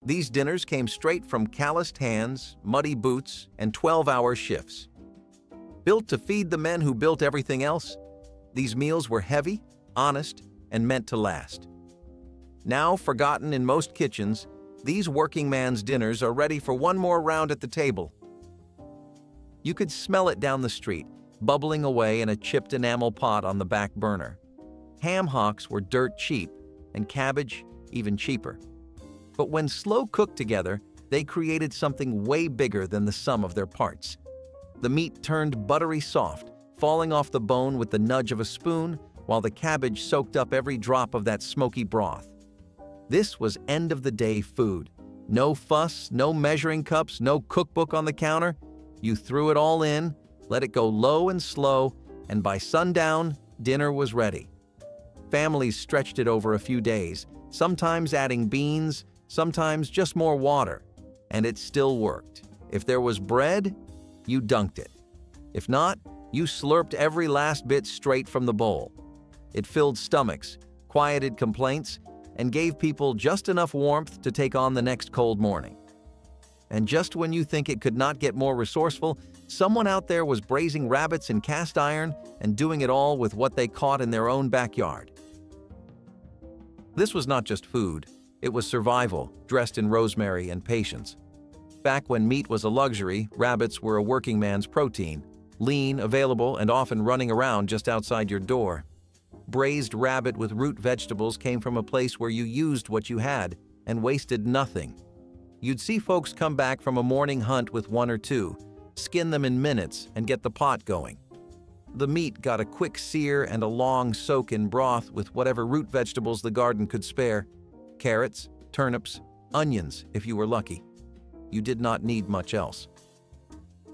These dinners came straight from calloused hands, muddy boots, and 12-hour shifts. Built to feed the men who built everything else, these meals were heavy, honest, and meant to last. Now forgotten in most kitchens, these working man's dinners are ready for one more round at the table. You could smell it down the street, bubbling away in a chipped enamel pot on the back burner. Ham hocks were dirt cheap, and cabbage even cheaper. But when slow cooked together, they created something way bigger than the sum of their parts. The meat turned buttery soft, falling off the bone with the nudge of a spoon, while the cabbage soaked up every drop of that smoky broth. This was end-of-the-day food. No fuss, no measuring cups, no cookbook on the counter. You threw it all in, let it go low and slow, and by sundown, dinner was ready. Families stretched it over a few days, sometimes adding beans, sometimes just more water, and it still worked. If there was bread, you dunked it. If not, you slurped every last bit straight from the bowl. It filled stomachs, quieted complaints, and gave people just enough warmth to take on the next cold morning. And just when you think it could not get more resourceful, someone out there was braising rabbits in cast iron and doing it all with what they caught in their own backyard. This was not just food, it was survival, dressed in rosemary and patience. Back when meat was a luxury, rabbits were a working man's protein, lean, available, and often running around just outside your door. Braised rabbit with root vegetables came from a place where you used what you had and wasted nothing. You'd see folks come back from a morning hunt with one or two, skin them in minutes, and get the pot going. The meat got a quick sear and a long soak in broth with whatever root vegetables the garden could spare: carrots, turnips, onions if you were lucky. You did not need much else.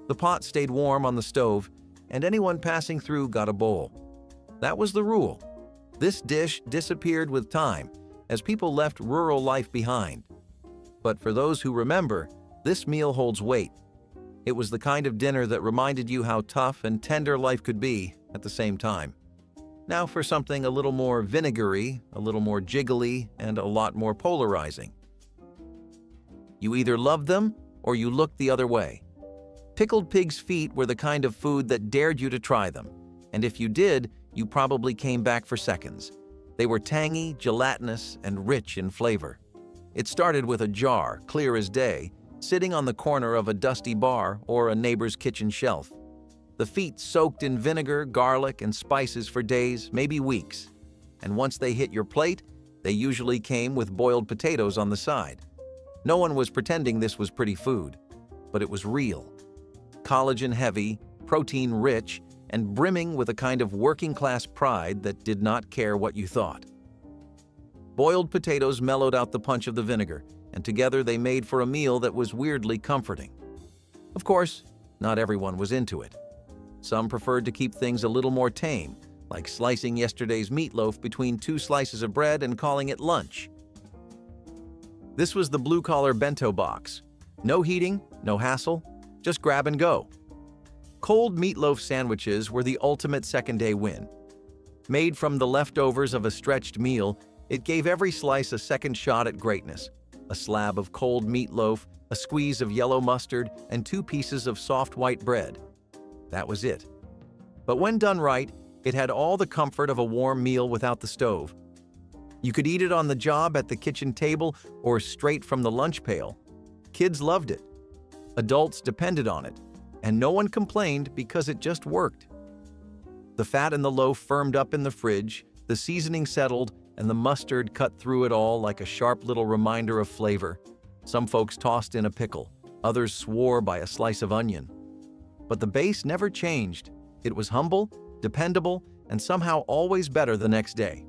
The pot stayed warm on the stove, and anyone passing through got a bowl. That was the rule. This dish disappeared with time, as people left rural life behind. But for those who remember, this meal holds weight. It was the kind of dinner that reminded you how tough and tender life could be at the same time. Now for something a little more vinegary, a little more jiggly, and a lot more polarizing. You either loved them or you looked the other way. Pickled pig's feet were the kind of food that dared you to try them, and if you did, you probably came back for seconds. They were tangy, gelatinous, and rich in flavor. It started with a jar, clear as day, sitting on the corner of a dusty bar or a neighbor's kitchen shelf. The feet soaked in vinegar, garlic, and spices for days, maybe weeks. And once they hit your plate, they usually came with boiled potatoes on the side. No one was pretending this was pretty food, but it was real. Collagen-heavy, protein-rich, and brimming with a kind of working-class pride that did not care what you thought. Boiled potatoes mellowed out the punch of the vinegar, and together they made for a meal that was weirdly comforting. Of course, not everyone was into it. Some preferred to keep things a little more tame, like slicing yesterday's meatloaf between two slices of bread and calling it lunch. This was the blue-collar bento box. No heating, no hassle, just grab and go. Cold meatloaf sandwiches were the ultimate second-day win. Made from the leftovers of a stretched meal, it gave every slice a second shot at greatness. A slab of cold meatloaf, a squeeze of yellow mustard, and 2 pieces of soft white bread. That was it. But when done right, it had all the comfort of a warm meal without the stove. You could eat it on the job at the kitchen table or straight from the lunch pail. Kids loved it. Adults depended on it, and no one complained because it just worked. The fat in the loaf firmed up in the fridge, the seasoning settled, and the mustard cut through it all like a sharp little reminder of flavor. Some folks tossed in a pickle, others swore by a slice of onion. But the base never changed. It was humble, dependable, and somehow always better the next day.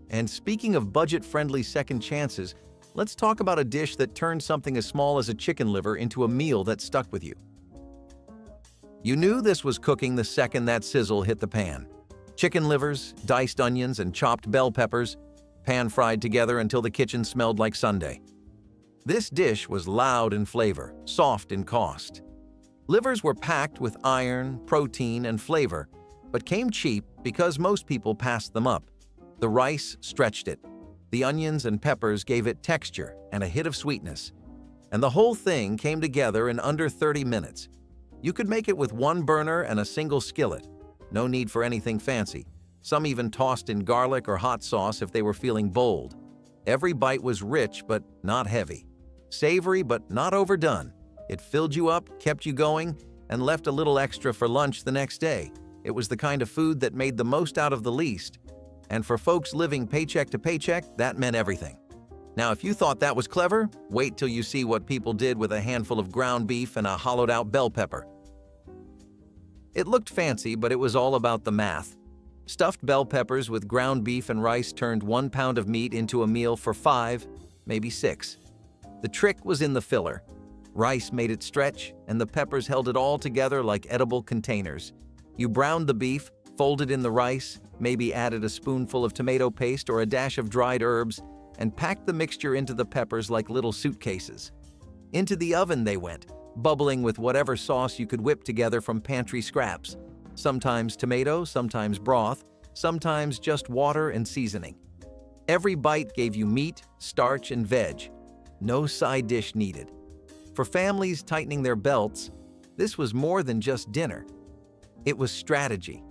And speaking of budget-friendly second chances, let's talk about a dish that turned something as small as a chicken liver into a meal that stuck with you. You knew this was cooking the second that sizzle hit the pan. Chicken livers, diced onions, and chopped bell peppers, pan-fried together until the kitchen smelled like Sunday. This dish was loud in flavor, soft in cost. Livers were packed with iron, protein, and flavor, but came cheap because most people passed them up. The rice stretched it. The onions and peppers gave it texture and a hit of sweetness. And the whole thing came together in under 30 minutes. You could make it with one burner and a single skillet. No need for anything fancy. Some even tossed in garlic or hot sauce if they were feeling bold. Every bite was rich but not heavy. Savory but not overdone. It filled you up, kept you going, and left a little extra for lunch the next day. It was the kind of food that made the most out of the least. And for folks living paycheck to paycheck, that meant everything. Now, if you thought that was clever, wait till you see what people did with a handful of ground beef and a hollowed-out bell pepper. It looked fancy, but it was all about the math. Stuffed bell peppers with ground beef and rice turned 1 pound of meat into a meal for 5, maybe 6. The trick was in the filler. Rice made it stretch, and the peppers held it all together like edible containers. You browned the beef, folded in the rice, maybe added a spoonful of tomato paste or a dash of dried herbs, and packed the mixture into the peppers like little suitcases. Into the oven they went, bubbling with whatever sauce you could whip together from pantry scraps. Sometimes tomato, sometimes broth, sometimes just water and seasoning. Every bite gave you meat, starch, and veg. No side dish needed. For families tightening their belts, this was more than just dinner. It was strategy.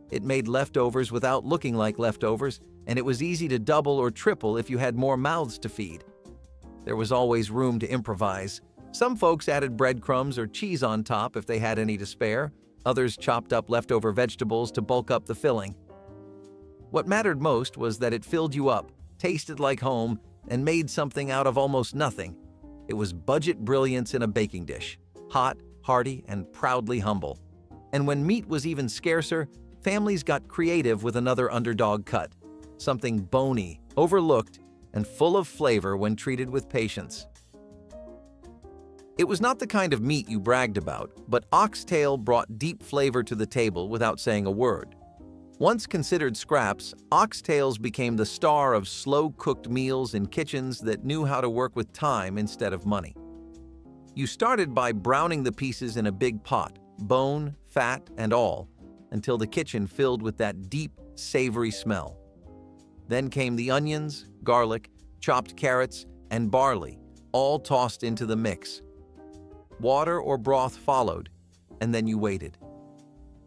It made leftovers without looking like leftovers, and it was easy to double or triple if you had more mouths to feed. There was always room to improvise. Some folks added breadcrumbs or cheese on top if they had any to spare. Others chopped up leftover vegetables to bulk up the filling. What mattered most was that it filled you up, tasted like home, and made something out of almost nothing. It was budget brilliance in a baking dish, hot, hearty, and proudly humble. And when meat was even scarcer, families got creative with another underdog cut, something bony, overlooked, and full of flavor when treated with patience. It was not the kind of meat you bragged about, but oxtail brought deep flavor to the table without saying a word. Once considered scraps, oxtails became the star of slow-cooked meals in kitchens that knew how to work with time instead of money. You started by browning the pieces in a big pot, bone, fat, and all, until the kitchen filled with that deep, savory smell. Then came the onions, garlic, chopped carrots, and barley, all tossed into the mix. Water or broth followed, and then you waited.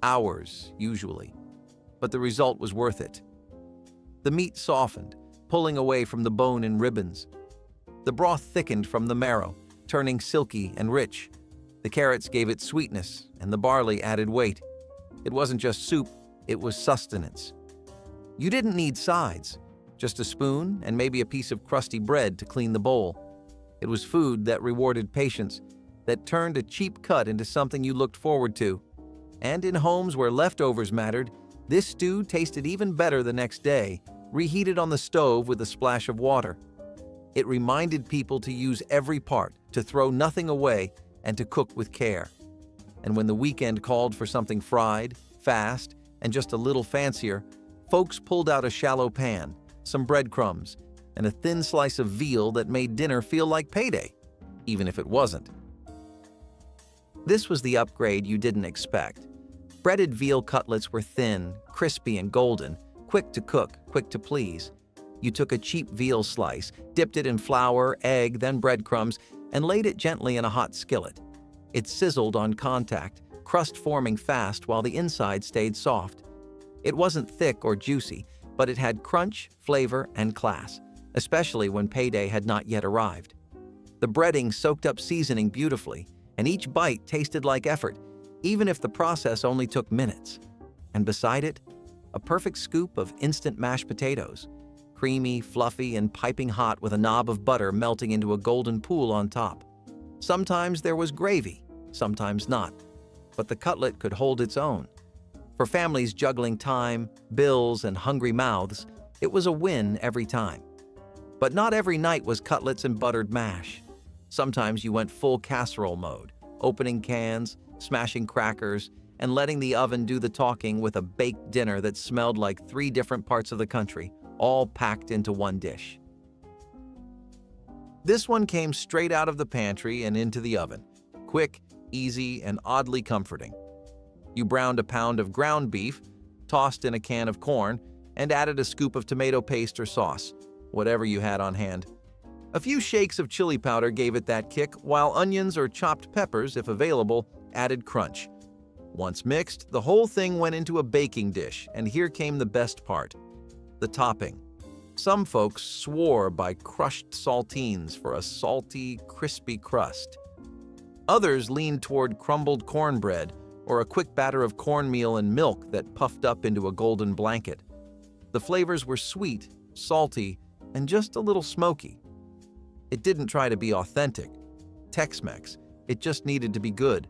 Hours, usually. But the result was worth it. The meat softened, pulling away from the bone in ribbons. The broth thickened from the marrow, turning silky and rich. The carrots gave it sweetness, and the barley added weight. It wasn't just soup, it was sustenance. You didn't need sides, just a spoon and maybe a piece of crusty bread to clean the bowl. It was food that rewarded patience, that turned a cheap cut into something you looked forward to. And in homes where leftovers mattered, this stew tasted even better the next day, reheated on the stove with a splash of water. It reminded people to use every part, to throw nothing away, and to cook with care. And when the weekend called for something fried, fast, and just a little fancier, folks pulled out a shallow pan, some breadcrumbs, and a thin slice of veal that made dinner feel like payday, even if it wasn't. This was the upgrade you didn't expect. Breaded veal cutlets were thin, crispy, and golden, quick to cook, quick to please. You took a cheap veal slice, dipped it in flour, egg, then breadcrumbs, and laid it gently in a hot skillet. It sizzled on contact, crust forming fast while the inside stayed soft. It wasn't thick or juicy, but it had crunch, flavor, and class, especially when payday had not yet arrived. The breading soaked up seasoning beautifully, and each bite tasted like effort, even if the process only took minutes. And beside it, a perfect scoop of instant mashed potatoes, creamy, fluffy, and piping hot with a knob of butter melting into a golden pool on top. Sometimes there was gravy, sometimes not, but the cutlet could hold its own. For families juggling time, bills, and hungry mouths, it was a win every time. But not every night was cutlets and buttered mash. Sometimes you went full casserole mode, opening cans, smashing crackers, and letting the oven do the talking with a baked dinner that smelled like 3 different parts of the country, all packed into one dish. This one came straight out of the pantry and into the oven, quick, easy, and oddly comforting. You browned a pound of ground beef, tossed in a can of corn, and added a scoop of tomato paste or sauce, whatever you had on hand. A few shakes of chili powder gave it that kick, while onions or chopped peppers, if available, added crunch. Once mixed, the whole thing went into a baking dish, and here came the best part: the topping. Some folks swore by crushed saltines for a salty, crispy crust. Others leaned toward crumbled cornbread or a quick batter of cornmeal and milk that puffed up into a golden blanket. The flavors were sweet, salty, and just a little smoky. It didn't try to be authentic Tex-Mex. It just needed to be good.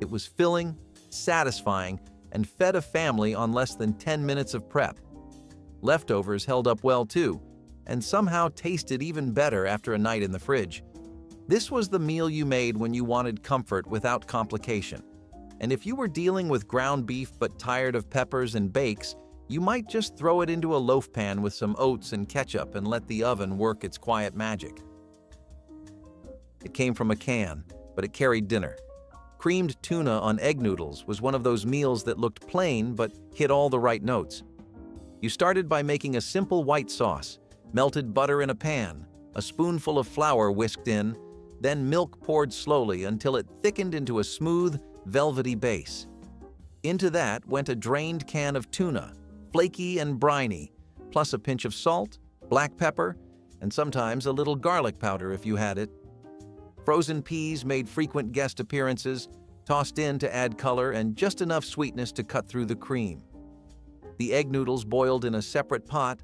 It was filling, satisfying, and fed a family on less than 10 minutes of prep. Leftovers held up well too, and somehow tasted even better after a night in the fridge. This was the meal you made when you wanted comfort without complication. And if you were dealing with ground beef but tired of peppers and bakes, you might just throw it into a loaf pan with some oats and ketchup and let the oven work its quiet magic. It came from a can, but it carried dinner. Creamed tuna on egg noodles was one of those meals that looked plain but hit all the right notes. You started by making a simple white sauce, melted butter in a pan, a spoonful of flour whisked in, then milk poured slowly until it thickened into a smooth, velvety base. Into that went a drained can of tuna, flaky and briny, plus a pinch of salt, black pepper, and sometimes a little garlic powder if you had it. Frozen peas made frequent guest appearances, tossed in to add color and just enough sweetness to cut through the cream. The egg noodles boiled in a separate pot,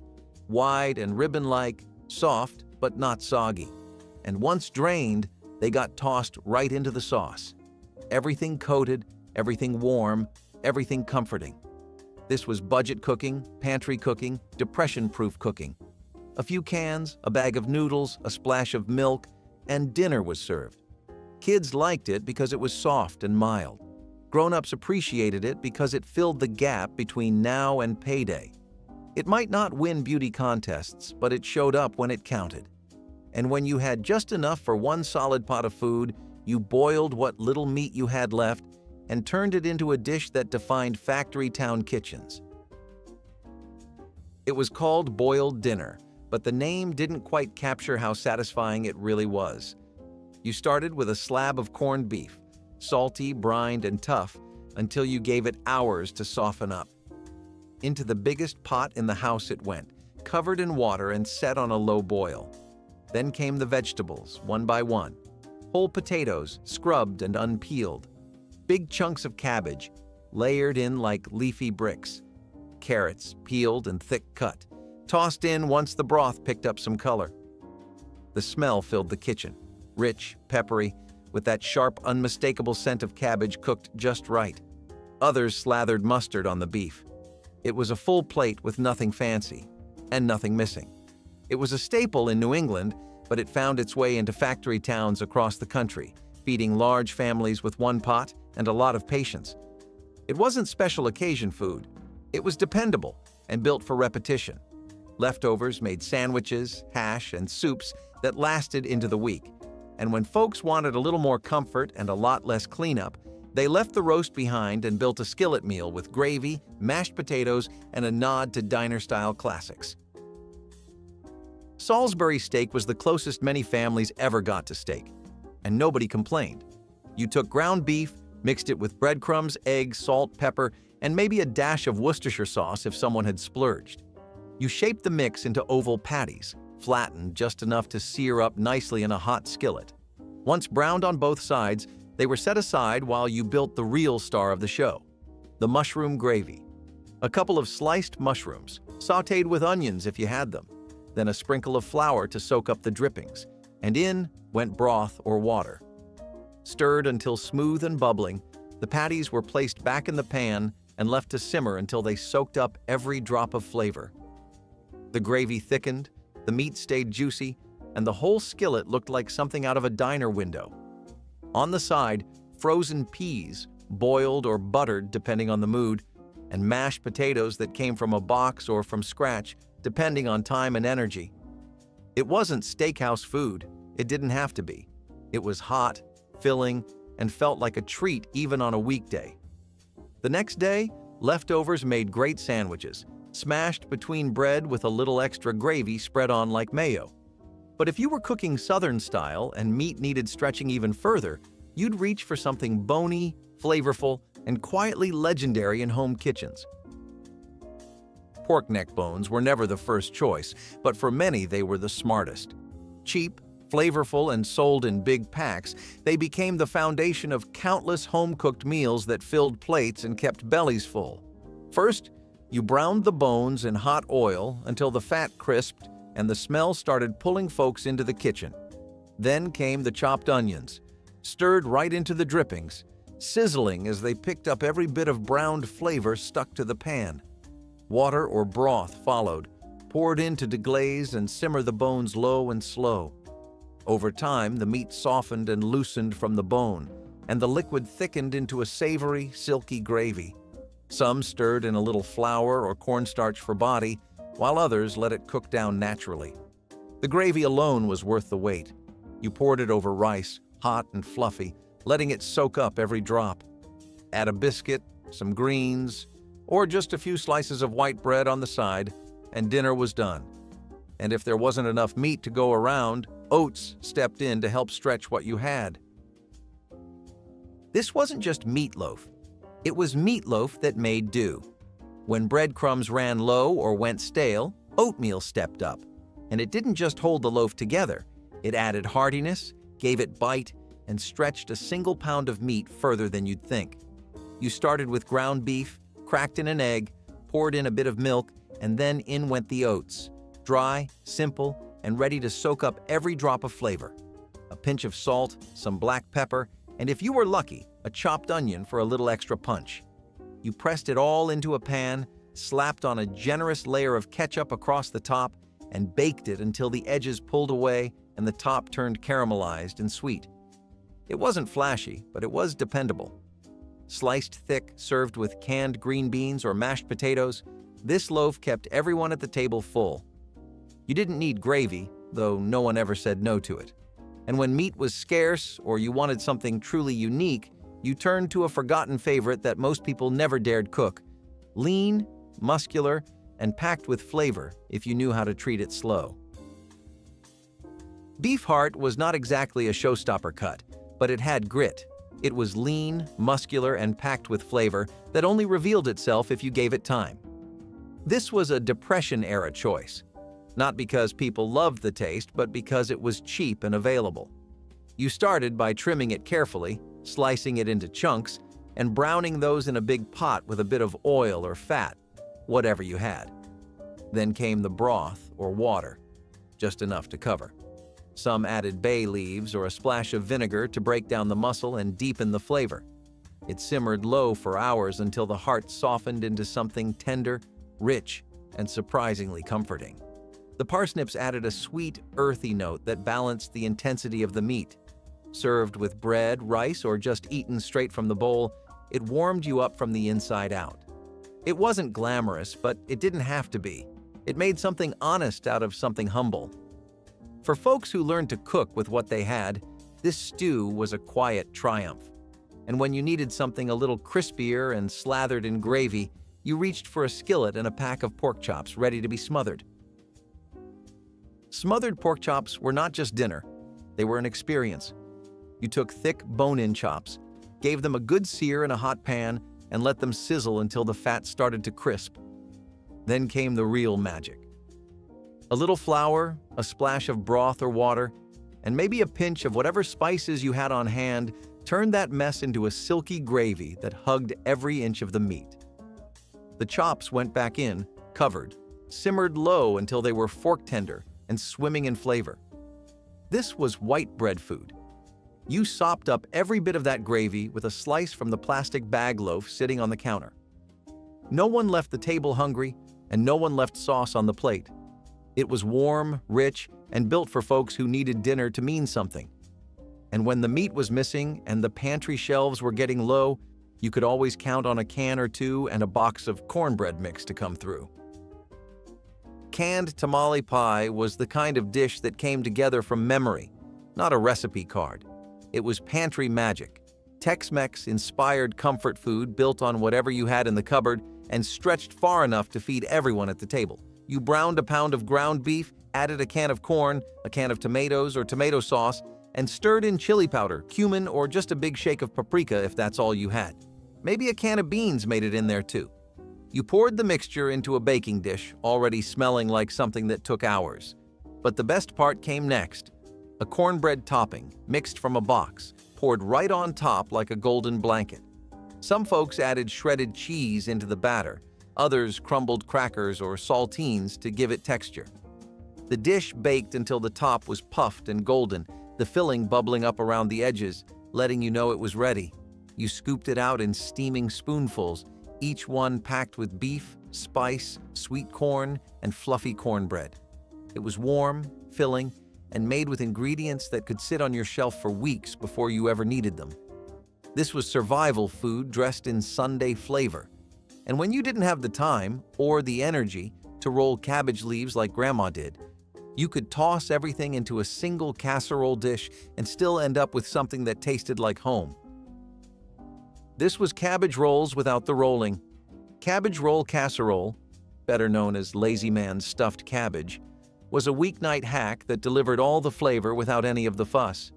wide and ribbon-like, soft but not soggy. And once drained, they got tossed right into the sauce. Everything coated, everything warm, everything comforting. This was budget cooking, pantry cooking, depression-proof cooking. A few cans, a bag of noodles, a splash of milk, and dinner was served. Kids liked it because it was soft and mild. Grown-ups appreciated it because it filled the gap between now and payday. It might not win beauty contests, but it showed up when it counted. And when you had just enough for one solid pot of food, you boiled what little meat you had left and turned it into a dish that defined factory town kitchens. It was called boiled dinner, but the name didn't quite capture how satisfying it really was. You started with a slab of corned beef, salty, brined, and tough, until you gave it hours to soften up. Into the biggest pot in the house it went, covered in water and set on a low boil. Then came the vegetables, one by one. Whole potatoes, scrubbed and unpeeled. Big chunks of cabbage, layered in like leafy bricks. Carrots, peeled and thick cut, tossed in once the broth picked up some color. The smell filled the kitchen, rich, peppery, with that sharp, unmistakable scent of cabbage cooked just right. Others slathered mustard on the beef. It was a full plate with nothing fancy, and nothing missing. It was a staple in New England, but it found its way into factory towns across the country, feeding large families with one pot and a lot of patience. It wasn't special occasion food. It was dependable and built for repetition. Leftovers made sandwiches, hash, and soups that lasted into the week. And when folks wanted a little more comfort and a lot less cleanup, they left the roast behind and built a skillet meal with gravy, mashed potatoes, and a nod to diner-style classics. Salisbury steak was the closest many families ever got to steak, and nobody complained. You took ground beef, mixed it with breadcrumbs, eggs, salt, pepper, and maybe a dash of Worcestershire sauce if someone had splurged. You shaped the mix into oval patties, flattened just enough to sear up nicely in a hot skillet. Once browned on both sides, they were set aside while you built the real star of the show, the mushroom gravy. A couple of sliced mushrooms, sautéed with onions if you had them, then a sprinkle of flour to soak up the drippings, and in went broth or water. Stirred until smooth and bubbling, the patties were placed back in the pan and left to simmer until they soaked up every drop of flavor. The gravy thickened, the meat stayed juicy, and the whole skillet looked like something out of a diner window. On the side, frozen peas, boiled or buttered depending on the mood, and mashed potatoes that came from a box or from scratch, depending on time and energy. It wasn't steakhouse food. It didn't have to be. It was hot, filling, and felt like a treat even on a weekday. The next day, leftovers made great sandwiches, smashed between bread with a little extra gravy spread on like mayo. But if you were cooking Southern style and meat needed stretching even further, you'd reach for something bony, flavorful, and quietly legendary in home kitchens. Pork neck bones were never the first choice, but for many they were the smartest. Cheap, flavorful, and sold in big packs, they became the foundation of countless home-cooked meals that filled plates and kept bellies full. First, you browned the bones in hot oil until the fat crisped and the smell started pulling folks into the kitchen. Then came the chopped onions, stirred right into the drippings, sizzling as they picked up every bit of browned flavor stuck to the pan. Water or broth followed, poured in to deglaze and simmer the bones low and slow. Over time, the meat softened and loosened from the bone, and the liquid thickened into a savory, silky gravy. Some stirred in a little flour or cornstarch for body, while others let it cook down naturally. The gravy alone was worth the wait. You poured it over rice, hot and fluffy, letting it soak up every drop. Add a biscuit, some greens, or just a few slices of white bread on the side, and dinner was done. And if there wasn't enough meat to go around, oats stepped in to help stretch what you had. This wasn't just meatloaf. It was meatloaf that made do. When breadcrumbs ran low or went stale, oatmeal stepped up. And it didn't just hold the loaf together. It added heartiness, gave it bite, and stretched a single pound of meat further than you'd think. You started with ground beef, cracked in an egg, poured in a bit of milk, and then in went the oats. Dry, simple, and ready to soak up every drop of flavor. A pinch of salt, some black pepper, and if you were lucky, a chopped onion for a little extra punch. You pressed it all into a pan, slapped on a generous layer of ketchup across the top, and baked it until the edges pulled away and the top turned caramelized and sweet. It wasn't flashy, but it was dependable. Sliced thick, served with canned green beans or mashed potatoes, this loaf kept everyone at the table full. You didn't need gravy, though no one ever said no to it. And when meat was scarce or you wanted something truly unique, you turned to a forgotten favorite that most people never dared cook. Lean, muscular, and packed with flavor if you knew how to treat it slow. Beef heart was not exactly a showstopper cut, but it had grit. It was lean, muscular, and packed with flavor that only revealed itself if you gave it time. This was a Depression-era choice. Not because people loved the taste, but because it was cheap and available. You started by trimming it carefully, slicing it into chunks, and browning those in a big pot with a bit of oil or fat, whatever you had. Then came the broth or water, just enough to cover. Some added bay leaves or a splash of vinegar to break down the muscle and deepen the flavor. It simmered low for hours until the heart softened into something tender, rich, and surprisingly comforting. The parsnips added a sweet, earthy note that balanced the intensity of the meat. Served with bread, rice, or just eaten straight from the bowl, it warmed you up from the inside out. It wasn't glamorous, but it didn't have to be. It made something honest out of something humble. For folks who learned to cook with what they had, this stew was a quiet triumph. And when you needed something a little crispier and slathered in gravy, you reached for a skillet and a pack of pork chops ready to be smothered. Smothered pork chops were not just dinner, they were an experience. You took thick bone-in chops, gave them a good sear in a hot pan, and let them sizzle until the fat started to crisp. Then came the real magic. A little flour, a splash of broth or water, and maybe a pinch of whatever spices you had on hand turned that mess into a silky gravy that hugged every inch of the meat. The chops went back in, covered, simmered low until they were fork tender and swimming in flavor. This was white bread food. You sopped up every bit of that gravy with a slice from the plastic bag loaf sitting on the counter. No one left the table hungry, and no one left sauce on the plate. It was warm, rich, and built for folks who needed dinner to mean something. And when the meat was missing and the pantry shelves were getting low, you could always count on a can or two and a box of cornbread mix to come through. Canned tamale pie was the kind of dish that came together from memory, not a recipe card. It was pantry magic, Tex-Mex inspired comfort food built on whatever you had in the cupboard and stretched far enough to feed everyone at the table. You browned a pound of ground beef, added a can of corn, a can of tomatoes or tomato sauce, and stirred in chili powder, cumin, or just a big shake of paprika if that's all you had. Maybe a can of beans made it in there too. You poured the mixture into a baking dish, already smelling like something that took hours. But the best part came next. A cornbread topping, mixed from a box, poured right on top like a golden blanket. Some folks added shredded cheese into the batter, others crumbled crackers or saltines to give it texture. The dish baked until the top was puffed and golden, the filling bubbling up around the edges, letting you know it was ready. You scooped it out in steaming spoonfuls, each one packed with beef, spice, sweet corn, and fluffy cornbread. It was warm, filling, and made with ingredients that could sit on your shelf for weeks before you ever needed them. This was survival food dressed in Sunday flavor. And when you didn't have the time or the energy to roll cabbage leaves like Grandma did, you could toss everything into a single casserole dish and still end up with something that tasted like home. This was cabbage rolls without the rolling. Cabbage roll casserole, better known as Lazy Man's stuffed cabbage, was a weeknight hack that delivered all the flavor without any of the fuss.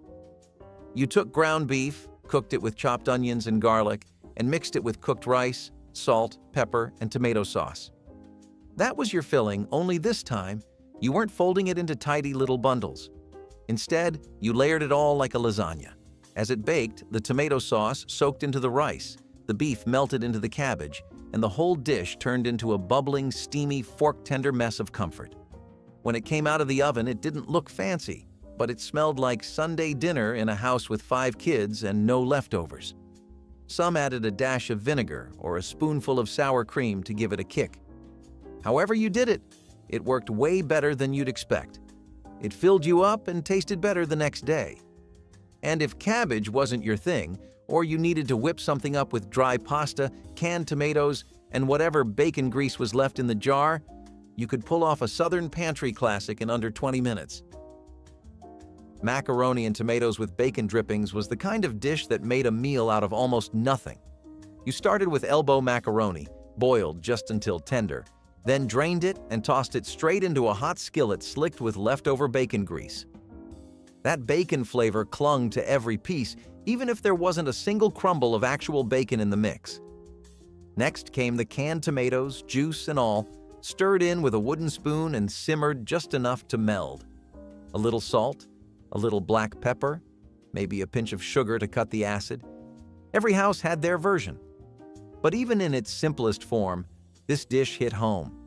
You took ground beef, cooked it with chopped onions and garlic, and mixed it with cooked rice, salt, pepper, and tomato sauce. That was your filling, only this time, you weren't folding it into tidy little bundles. Instead, you layered it all like a lasagna. As it baked, the tomato sauce soaked into the rice, the beef melted into the cabbage, and the whole dish turned into a bubbling, steamy, fork-tender mess of comfort. When it came out of the oven, it didn't look fancy, but it smelled like Sunday dinner in a house with 5 kids and no leftovers. Some added a dash of vinegar or a spoonful of sour cream to give it a kick. However you did it, it worked way better than you'd expect. It filled you up and tasted better the next day. And if cabbage wasn't your thing, or you needed to whip something up with dry pasta, canned tomatoes, and whatever bacon grease was left in the jar, you could pull off a Southern pantry classic in under 20 minutes. Macaroni and tomatoes with bacon drippings was the kind of dish that made a meal out of almost nothing. You started with elbow macaroni, boiled just until tender, then drained it and tossed it straight into a hot skillet slicked with leftover bacon grease. That bacon flavor clung to every piece, even if there wasn't a single crumble of actual bacon in the mix. Next came the canned tomatoes, juice and all, stirred in with a wooden spoon and simmered just enough to meld. A little salt, a little black pepper, maybe a pinch of sugar to cut the acid. Every house had their version. But even in its simplest form, this dish hit home.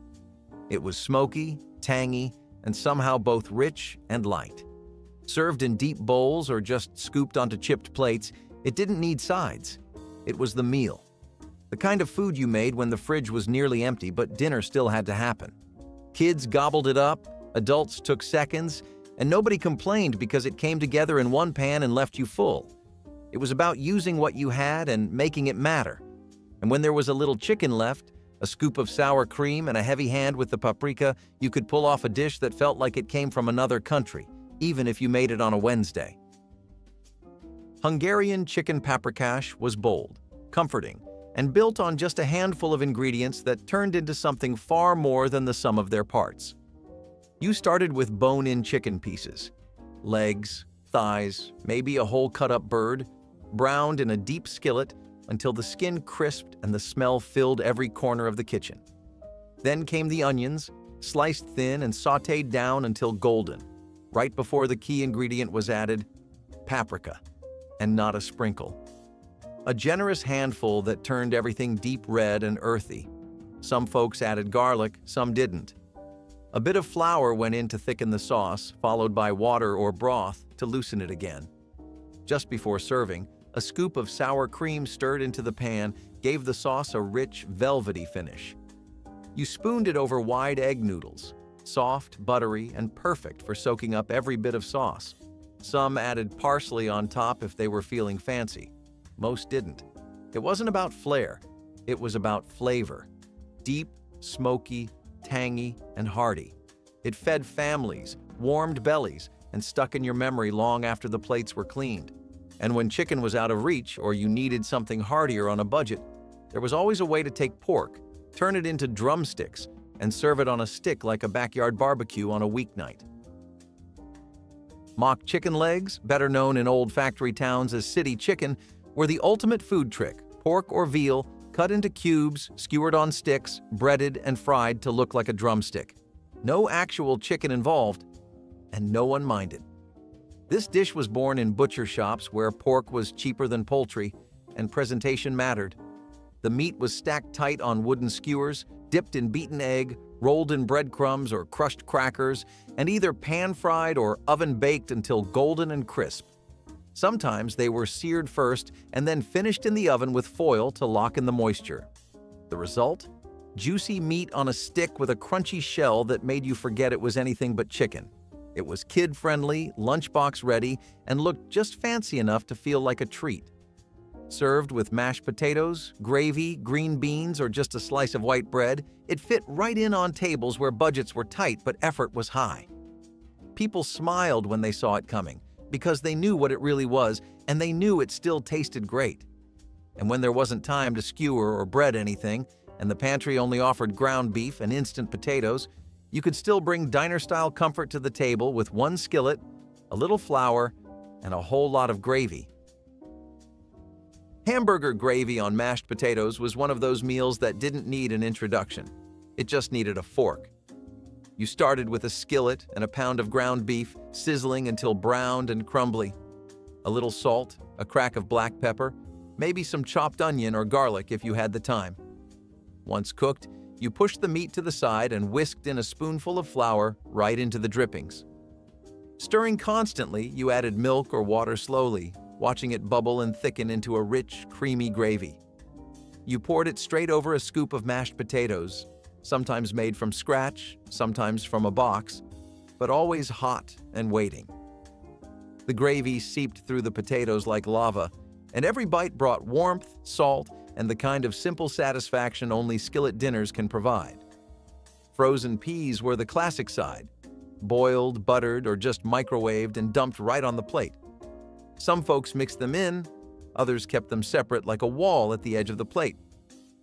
It was smoky, tangy, and somehow both rich and light. Served in deep bowls or just scooped onto chipped plates, it didn't need sides. It was the meal. The kind of food you made when the fridge was nearly empty but dinner still had to happen. Kids gobbled it up, adults took seconds, and nobody complained because it came together in one pan and left you full. It was about using what you had and making it matter. And when there was a little chicken left, a scoop of sour cream, and a heavy hand with the paprika, you could pull off a dish that felt like it came from another country, even if you made it on a Wednesday. Hungarian chicken paprikash was bold, comforting, and built on just a handful of ingredients that turned into something far more than the sum of their parts. You started with bone-in chicken pieces, legs, thighs, maybe a whole cut-up bird, browned in a deep skillet until the skin crisped and the smell filled every corner of the kitchen. Then came the onions, sliced thin and sautéed down until golden. Right before the key ingredient was added, paprika, and not a sprinkle. A generous handful that turned everything deep red and earthy. Some folks added garlic, some didn't. A bit of flour went in to thicken the sauce, followed by water or broth to loosen it again. Just before serving, a scoop of sour cream stirred into the pan gave the sauce a rich, velvety finish. You spooned it over wide egg noodles, soft, buttery, and perfect for soaking up every bit of sauce. Some added parsley on top if they were feeling fancy. Most didn't. It wasn't about flair, it was about flavor. Deep, smoky, tangy, and hearty. It fed families, warmed bellies, and stuck in your memory long after the plates were cleaned. And when chicken was out of reach or you needed something heartier on a budget, there was always a way to take pork, turn it into drumsticks, and serve it on a stick like a backyard barbecue on a weeknight. Mock chicken legs, better known in old factory towns as city chicken, were the ultimate food trick. Pork or veal, cut into cubes, skewered on sticks, breaded and fried to look like a drumstick. No actual chicken involved, and no one minded. This dish was born in butcher shops where pork was cheaper than poultry and presentation mattered. The meat was stacked tight on wooden skewers, dipped in beaten egg, rolled in breadcrumbs or crushed crackers, and either pan-fried or oven-baked until golden and crisp. Sometimes they were seared first and then finished in the oven with foil to lock in the moisture. The result? Juicy meat on a stick with a crunchy shell that made you forget it was anything but chicken. It was kid-friendly, lunchbox ready, and looked just fancy enough to feel like a treat. Served with mashed potatoes, gravy, green beans, or just a slice of white bread, it fit right in on tables where budgets were tight but effort was high. People smiled when they saw it coming because they knew what it really was, and they knew it still tasted great. And when there wasn't time to skewer or bread anything, and the pantry only offered ground beef and instant potatoes, you could still bring diner-style comfort to the table with one skillet, a little flour, and a whole lot of gravy. Hamburger gravy on mashed potatoes was one of those meals that didn't need an introduction. It just needed a fork. You started with a skillet and a pound of ground beef, sizzling until browned and crumbly. A little salt, a crack of black pepper, maybe some chopped onion or garlic if you had the time. Once cooked, you pushed the meat to the side and whisked in a spoonful of flour right into the drippings. Stirring constantly, you added milk or water slowly, watching it bubble and thicken into a rich, creamy gravy. You poured it straight over a scoop of mashed potatoes, sometimes made from scratch, sometimes from a box, but always hot and waiting. The gravy seeped through the potatoes like lava, and every bite brought warmth, salt, and the kind of simple satisfaction only skillet dinners can provide. Frozen peas were the classic side, boiled, buttered, or just microwaved and dumped right on the plate. Some folks mixed them in, others kept them separate like a wall at the edge of the plate.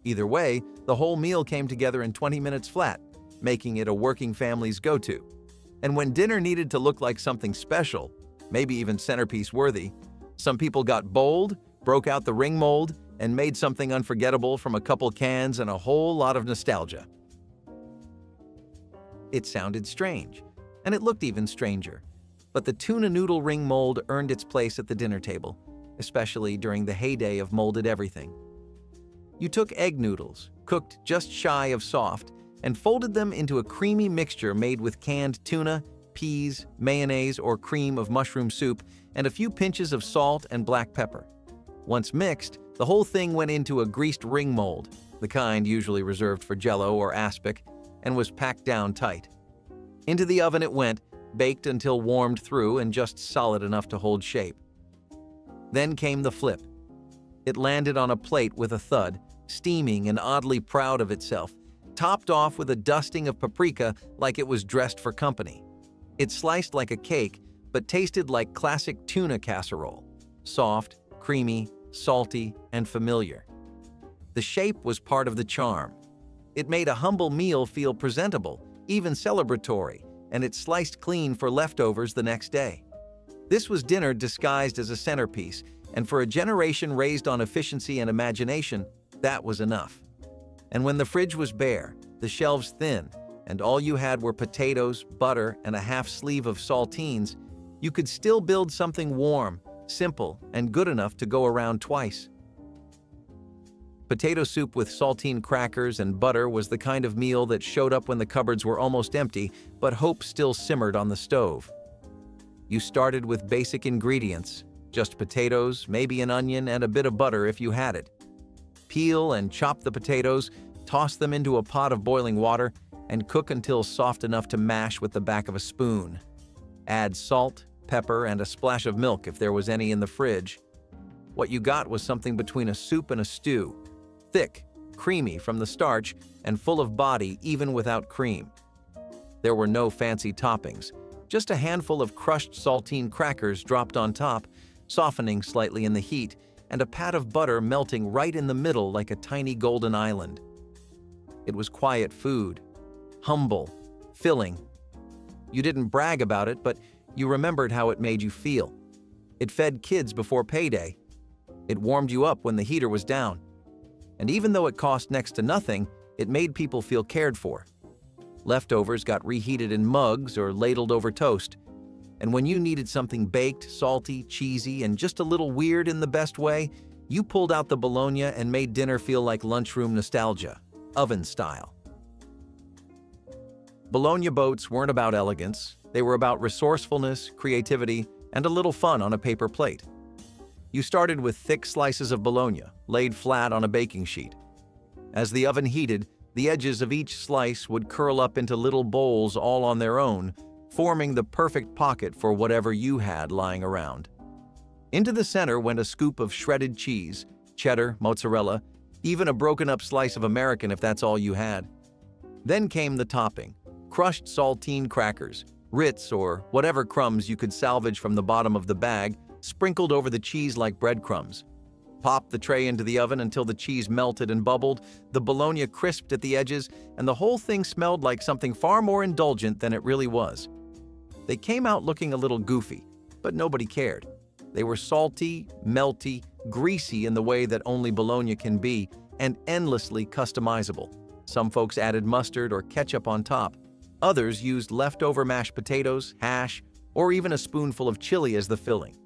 Either way, the whole meal came together in 20 minutes flat, making it a working family's go-to. And when dinner needed to look like something special, maybe even centerpiece worthy, some people got bold, broke out the ring mold, and made something unforgettable from a couple cans and a whole lot of nostalgia. It sounded strange, and it looked even stranger, but the tuna noodle ring mold earned its place at the dinner table, especially during the heyday of molded everything. You took egg noodles, cooked just shy of soft, and folded them into a creamy mixture made with canned tuna, peas, mayonnaise or cream of mushroom soup, and a few pinches of salt and black pepper. Once mixed, the whole thing went into a greased ring mold, the kind usually reserved for Jell-O or aspic, and was packed down tight. Into the oven it went, baked until warmed through and just solid enough to hold shape. Then came the flip. It landed on a plate with a thud, steaming and oddly proud of itself, topped off with a dusting of paprika like it was dressed for company. It sliced like a cake, but tasted like classic tuna casserole, soft, creamy, salty, and familiar. The shape was part of the charm. It made a humble meal feel presentable, even celebratory, and it sliced clean for leftovers the next day. This was dinner disguised as a centerpiece, and for a generation raised on efficiency and imagination, that was enough. And when the fridge was bare, the shelves thin, and all you had were potatoes, butter, and a half sleeve of saltines, you could still build something warm, simple, and good enough to go around twice. Potato soup with saltine crackers and butter was the kind of meal that showed up when the cupboards were almost empty, but hope still simmered on the stove. You started with basic ingredients, just potatoes, maybe an onion, and a bit of butter if you had it. Peel and chop the potatoes, toss them into a pot of boiling water, and cook until soft enough to mash with the back of a spoon. Add salt, pepper, and a splash of milk if there was any in the fridge. What you got was something between a soup and a stew, thick, creamy from the starch, and full of body even without cream. There were no fancy toppings, just a handful of crushed saltine crackers dropped on top, softening slightly in the heat, and a pat of butter melting right in the middle like a tiny golden island. It was quiet food, humble, filling. You didn't brag about it, but you remembered how it made you feel. It fed kids before payday. It warmed you up when the heater was down. And even though it cost next to nothing, it made people feel cared for. Leftovers got reheated in mugs or ladled over toast. And when you needed something baked, salty, cheesy, and just a little weird in the best way, you pulled out the bologna and made dinner feel like lunchroom nostalgia, oven style. Bologna boats weren't about elegance. They were about resourcefulness, creativity, and a little fun on a paper plate. You started with thick slices of bologna, laid flat on a baking sheet. As the oven heated, the edges of each slice would curl up into little bowls all on their own, forming the perfect pocket for whatever you had lying around. Into the center went a scoop of shredded cheese, cheddar, mozzarella, even a broken-up slice of American if that's all you had. Then came the topping, crushed saltine crackers, Ritz or whatever crumbs you could salvage from the bottom of the bag, sprinkled over the cheese like breadcrumbs. Pop the tray into the oven until the cheese melted and bubbled, the bologna crisped at the edges, and the whole thing smelled like something far more indulgent than it really was. They came out looking a little goofy, but nobody cared. They were salty, melty, greasy in the way that only bologna can be, and endlessly customizable. Some folks added mustard or ketchup on top. Others used leftover mashed potatoes, hash, or even a spoonful of chili as the filling.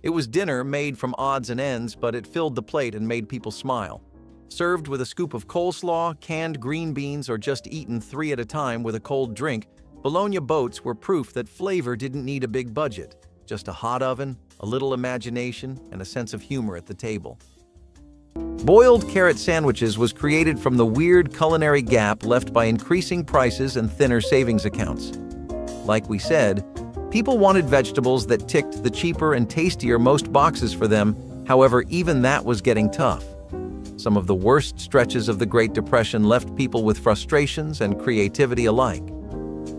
It was dinner made from odds and ends, but it filled the plate and made people smile. Served with a scoop of coleslaw, canned green beans, or just eaten 3 at a time with a cold drink, bologna boats were proof that flavor didn't need a big budget, just a hot oven, a little imagination, and a sense of humor at the table. Boiled carrot sandwiches was created from the weird culinary gap left by increasing prices and thinner savings accounts. Like we said, people wanted vegetables that ticked the cheaper and tastier most boxes for them. However, even that was getting tough. Some of the worst stretches of the Great Depression left people with frustrations and creativity alike.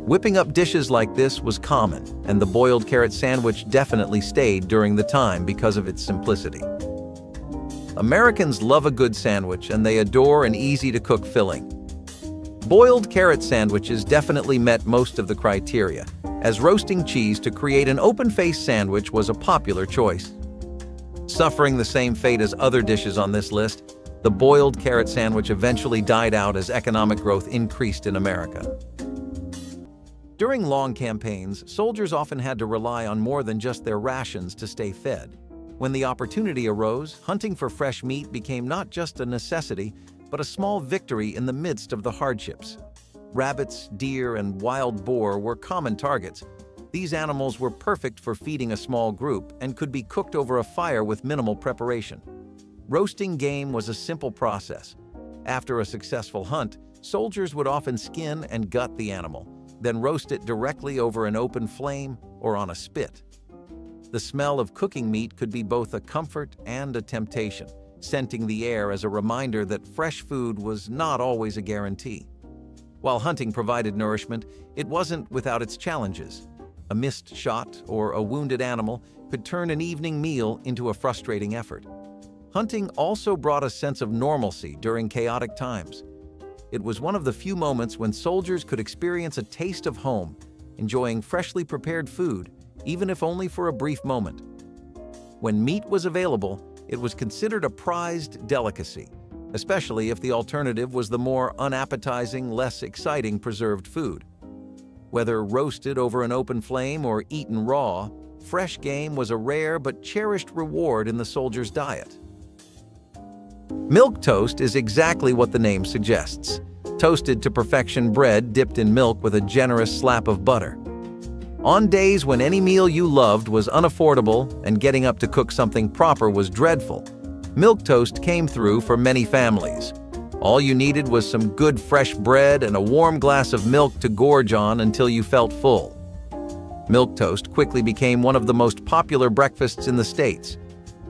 Whipping up dishes like this was common, and the boiled carrot sandwich definitely stayed during the time because of its simplicity. Americans love a good sandwich, and they adore an easy-to-cook filling. Boiled carrot sandwiches definitely met most of the criteria, as roasting cheese to create an open-faced sandwich was a popular choice. Suffering the same fate as other dishes on this list, the boiled carrot sandwich eventually died out as economic growth increased in America. During long campaigns, soldiers often had to rely on more than just their rations to stay fed. When the opportunity arose, hunting for fresh meat became not just a necessity, but a small victory in the midst of the hardships. Rabbits, deer, and wild boar were common targets. These animals were perfect for feeding a small group and could be cooked over a fire with minimal preparation. Roasting game was a simple process. After a successful hunt, soldiers would often skin and gut the animal, then roast it directly over an open flame or on a spit. The smell of cooking meat could be both a comfort and a temptation, scenting the air as a reminder that fresh food was not always a guarantee. While hunting provided nourishment, it wasn't without its challenges. A missed shot or a wounded animal could turn an evening meal into a frustrating effort. Hunting also brought a sense of normalcy during chaotic times. It was one of the few moments when soldiers could experience a taste of home, enjoying freshly prepared food, even if only for a brief moment. When meat was available, it was considered a prized delicacy, especially if the alternative was the more unappetizing, less exciting preserved food. Whether roasted over an open flame or eaten raw, fresh game was a rare but cherished reward in the soldier's diet. Milk toast is exactly what the name suggests. Toasted to perfection bread dipped in milk with a generous slap of butter. On days when any meal you loved was unaffordable and getting up to cook something proper was dreadful, milk toast came through for many families. All you needed was some good fresh bread and a warm glass of milk to gorge on until you felt full. Milk toast quickly became one of the most popular breakfasts in the States,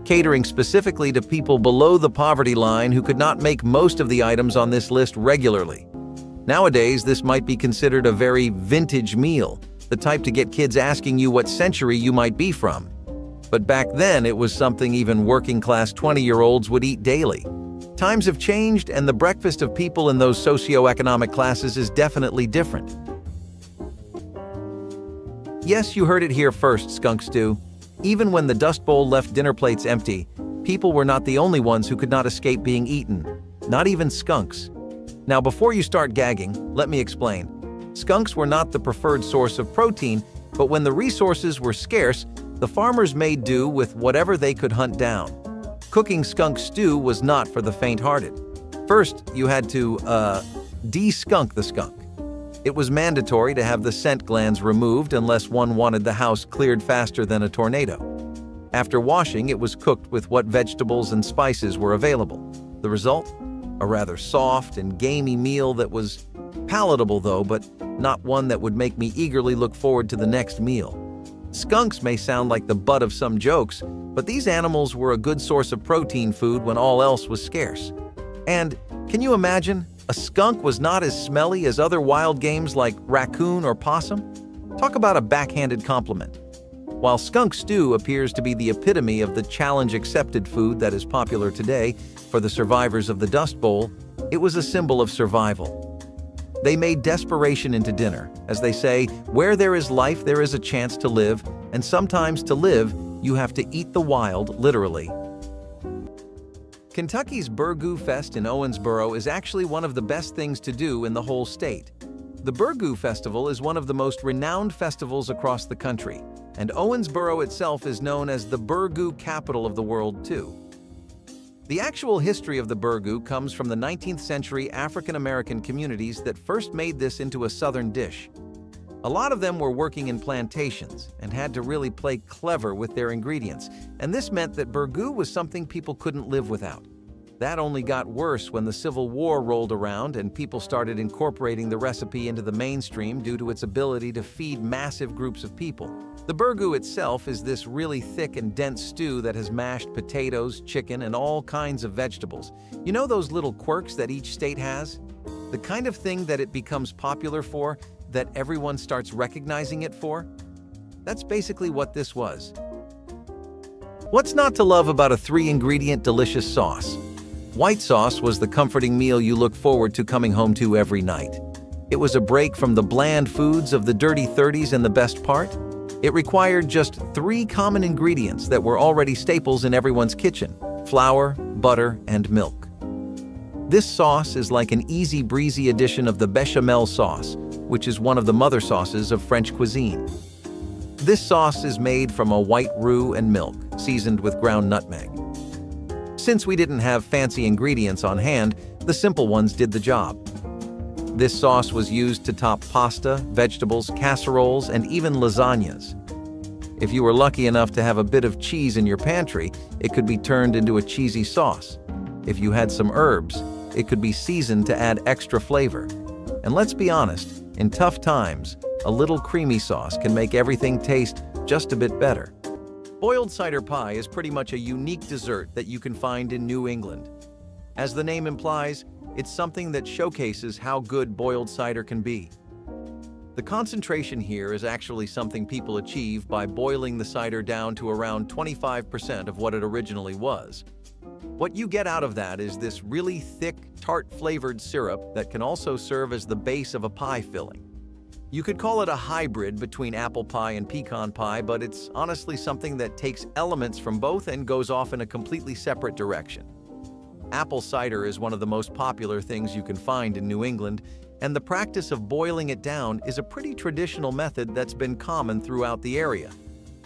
catering specifically to people below the poverty line who could not make most of the items on this list regularly. Nowadays, this might be considered a very vintage meal, the type to get kids asking you what century you might be from. But back then, it was something even working-class 20-year-olds would eat daily. Times have changed, and the breakfast of people in those socioeconomic classes is definitely different. Yes, you heard it here first, skunk stew. Even when the Dust Bowl left dinner plates empty, people were not the only ones who could not escape being eaten. Not even skunks. Now, before you start gagging, let me explain. Skunks were not the preferred source of protein, but when the resources were scarce, the farmers made do with whatever they could hunt down. Cooking skunk stew was not for the faint-hearted. First, you had to, de-skunk the skunk. It was mandatory to have the scent glands removed unless one wanted the house cleared faster than a tornado. After washing, it was cooked with what vegetables and spices were available. The result? A rather soft and gamey meal that was palatable though, but not one that would make me eagerly look forward to the next meal. Skunks may sound like the butt of some jokes, but these animals were a good source of protein food when all else was scarce. And can you imagine? A skunk was not as smelly as other wild games like raccoon or possum. Talk about a backhanded compliment. While skunk stew appears to be the epitome of the challenge-accepted food that is popular today for the survivors of the Dust Bowl, it was a symbol of survival. They made desperation into dinner. As they say, where there is life, there is a chance to live, and sometimes to live, you have to eat the wild, literally. Kentucky's Burgoo Fest in Owensboro is actually one of the best things to do in the whole state. The Burgoo Festival is one of the most renowned festivals across the country, and Owensboro itself is known as the Burgoo capital of the world too. The actual history of the burgoo comes from the 19th century African-American communities that first made this into a southern dish. A lot of them were working in plantations and had to really play clever with their ingredients, and this meant that burgoo was something people couldn't live without. That only got worse when the Civil War rolled around and people started incorporating the recipe into the mainstream due to its ability to feed massive groups of people. The burgoo itself is this really thick and dense stew that has mashed potatoes, chicken, and all kinds of vegetables. You know those little quirks that each state has? The kind of thing that it becomes popular for, that everyone starts recognizing it for? That's basically what this was. What's not to love about a 3-ingredient delicious sauce? White sauce was the comforting meal you look forward to coming home to every night. It was a break from the bland foods of the dirty 30s, and the best part? It required just 3 common ingredients that were already staples in everyone's kitchen: flour, butter, and milk. This sauce is like an easy breezy addition of the bechamel sauce, which is one of the mother sauces of French cuisine. This sauce is made from a white roux and milk, seasoned with ground nutmeg. Since we didn't have fancy ingredients on hand, the simple ones did the job. This sauce was used to top pasta, vegetables, casseroles, and even lasagnas. If you were lucky enough to have a bit of cheese in your pantry, it could be turned into a cheesy sauce. If you had some herbs, it could be seasoned to add extra flavor. And let's be honest, in tough times, a little creamy sauce can make everything taste just a bit better. Boiled cider pie is pretty much a unique dessert that you can find in New England. As the name implies, it's something that showcases how good boiled cider can be. The concentration here is actually something people achieve by boiling the cider down to around 25% of what it originally was. What you get out of that is this really thick, tart-flavored syrup that can also serve as the base of a pie filling. You could call it a hybrid between apple pie and pecan pie, but it's honestly something that takes elements from both and goes off in a completely separate direction. Apple cider is one of the most popular things you can find in New England, and the practice of boiling it down is a pretty traditional method that's been common throughout the area.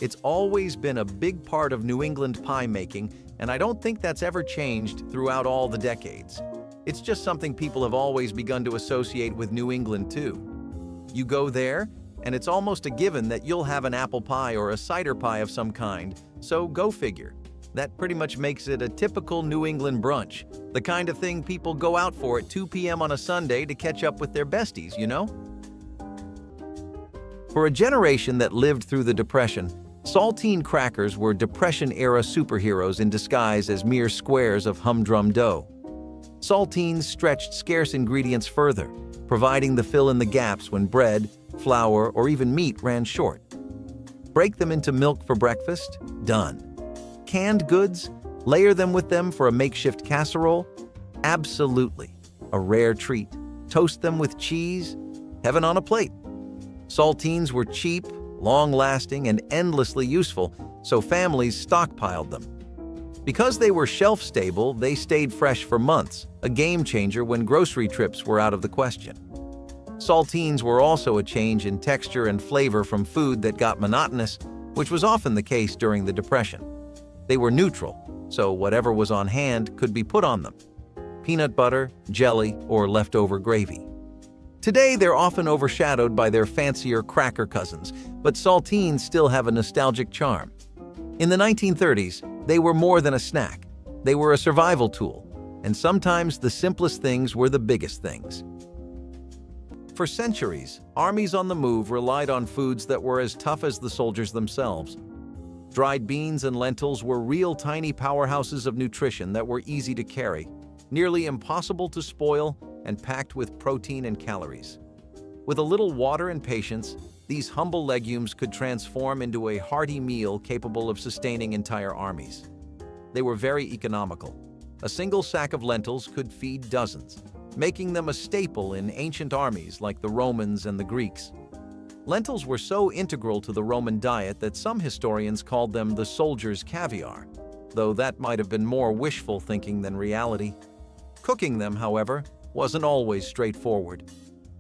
It's always been a big part of New England pie making, and I don't think that's ever changed throughout all the decades. It's just something people have always begun to associate with New England too. You go there, and it's almost a given that you'll have an apple pie or a cider pie of some kind, so go figure. That pretty much makes it a typical New England brunch, the kind of thing people go out for at 2 p.m. on a Sunday to catch up with their besties, you know? For a generation that lived through the Depression, saltine crackers were Depression-era superheroes in disguise as mere squares of humdrum dough. Saltines stretched scarce ingredients further, providing the fill-in-the-gaps when bread, flour, or even meat ran short. Break them into milk for breakfast? Done. Canned goods? Layer them with them for a makeshift casserole? Absolutely. A rare treat. Toast them with cheese, heaven on a plate. Saltines were cheap, long-lasting, and endlessly useful, so families stockpiled them. Because they were shelf-stable, they stayed fresh for months, a game-changer when grocery trips were out of the question. Saltines were also a change in texture and flavor from food that got monotonous, which was often the case during the Depression. They were neutral, so whatever was on hand could be put on them: peanut butter, jelly, or leftover gravy. Today, they're often overshadowed by their fancier cracker cousins, but saltines still have a nostalgic charm. In the 1930s, they were more than a snack. They were a survival tool, and sometimes the simplest things were the biggest things. For centuries, armies on the move relied on foods that were as tough as the soldiers themselves. Dried beans and lentils were real tiny powerhouses of nutrition that were easy to carry, nearly impossible to spoil, and packed with protein and calories. With a little water and patience, these humble legumes could transform into a hearty meal capable of sustaining entire armies. They were very economical. A single sack of lentils could feed dozens, making them a staple in ancient armies like the Romans and the Greeks. Lentils were so integral to the Roman diet that some historians called them the soldier's caviar, though that might have been more wishful thinking than reality. Cooking them, however, wasn't always straightforward.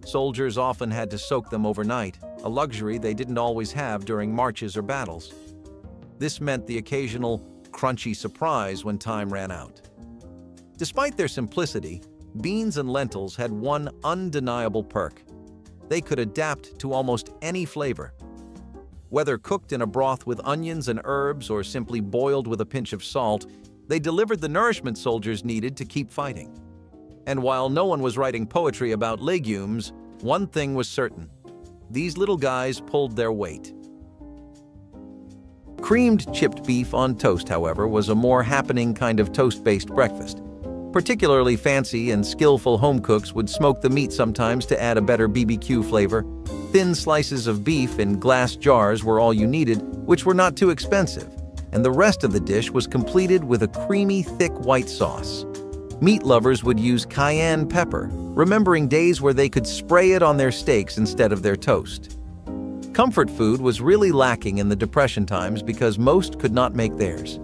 Soldiers often had to soak them overnight, a luxury they didn't always have during marches or battles. This meant the occasional crunchy surprise when time ran out. Despite their simplicity, beans and lentils had one undeniable perk: they could adapt to almost any flavor. Whether cooked in a broth with onions and herbs or simply boiled with a pinch of salt, they delivered the nourishment soldiers needed to keep fighting. And while no one was writing poetry about legumes, one thing was certain: these little guys pulled their weight. Creamed chipped beef on toast, however, was a more happening kind of toast-based breakfast. Particularly fancy and skillful home cooks would smoke the meat sometimes to add a better BBQ flavor. Thin slices of beef in glass jars were all you needed, which were not too expensive, and the rest of the dish was completed with a creamy, thick white sauce. Meat lovers would use cayenne pepper, remembering days where they could spray it on their steaks instead of their toast. Comfort food was really lacking in the Depression times because most could not make theirs.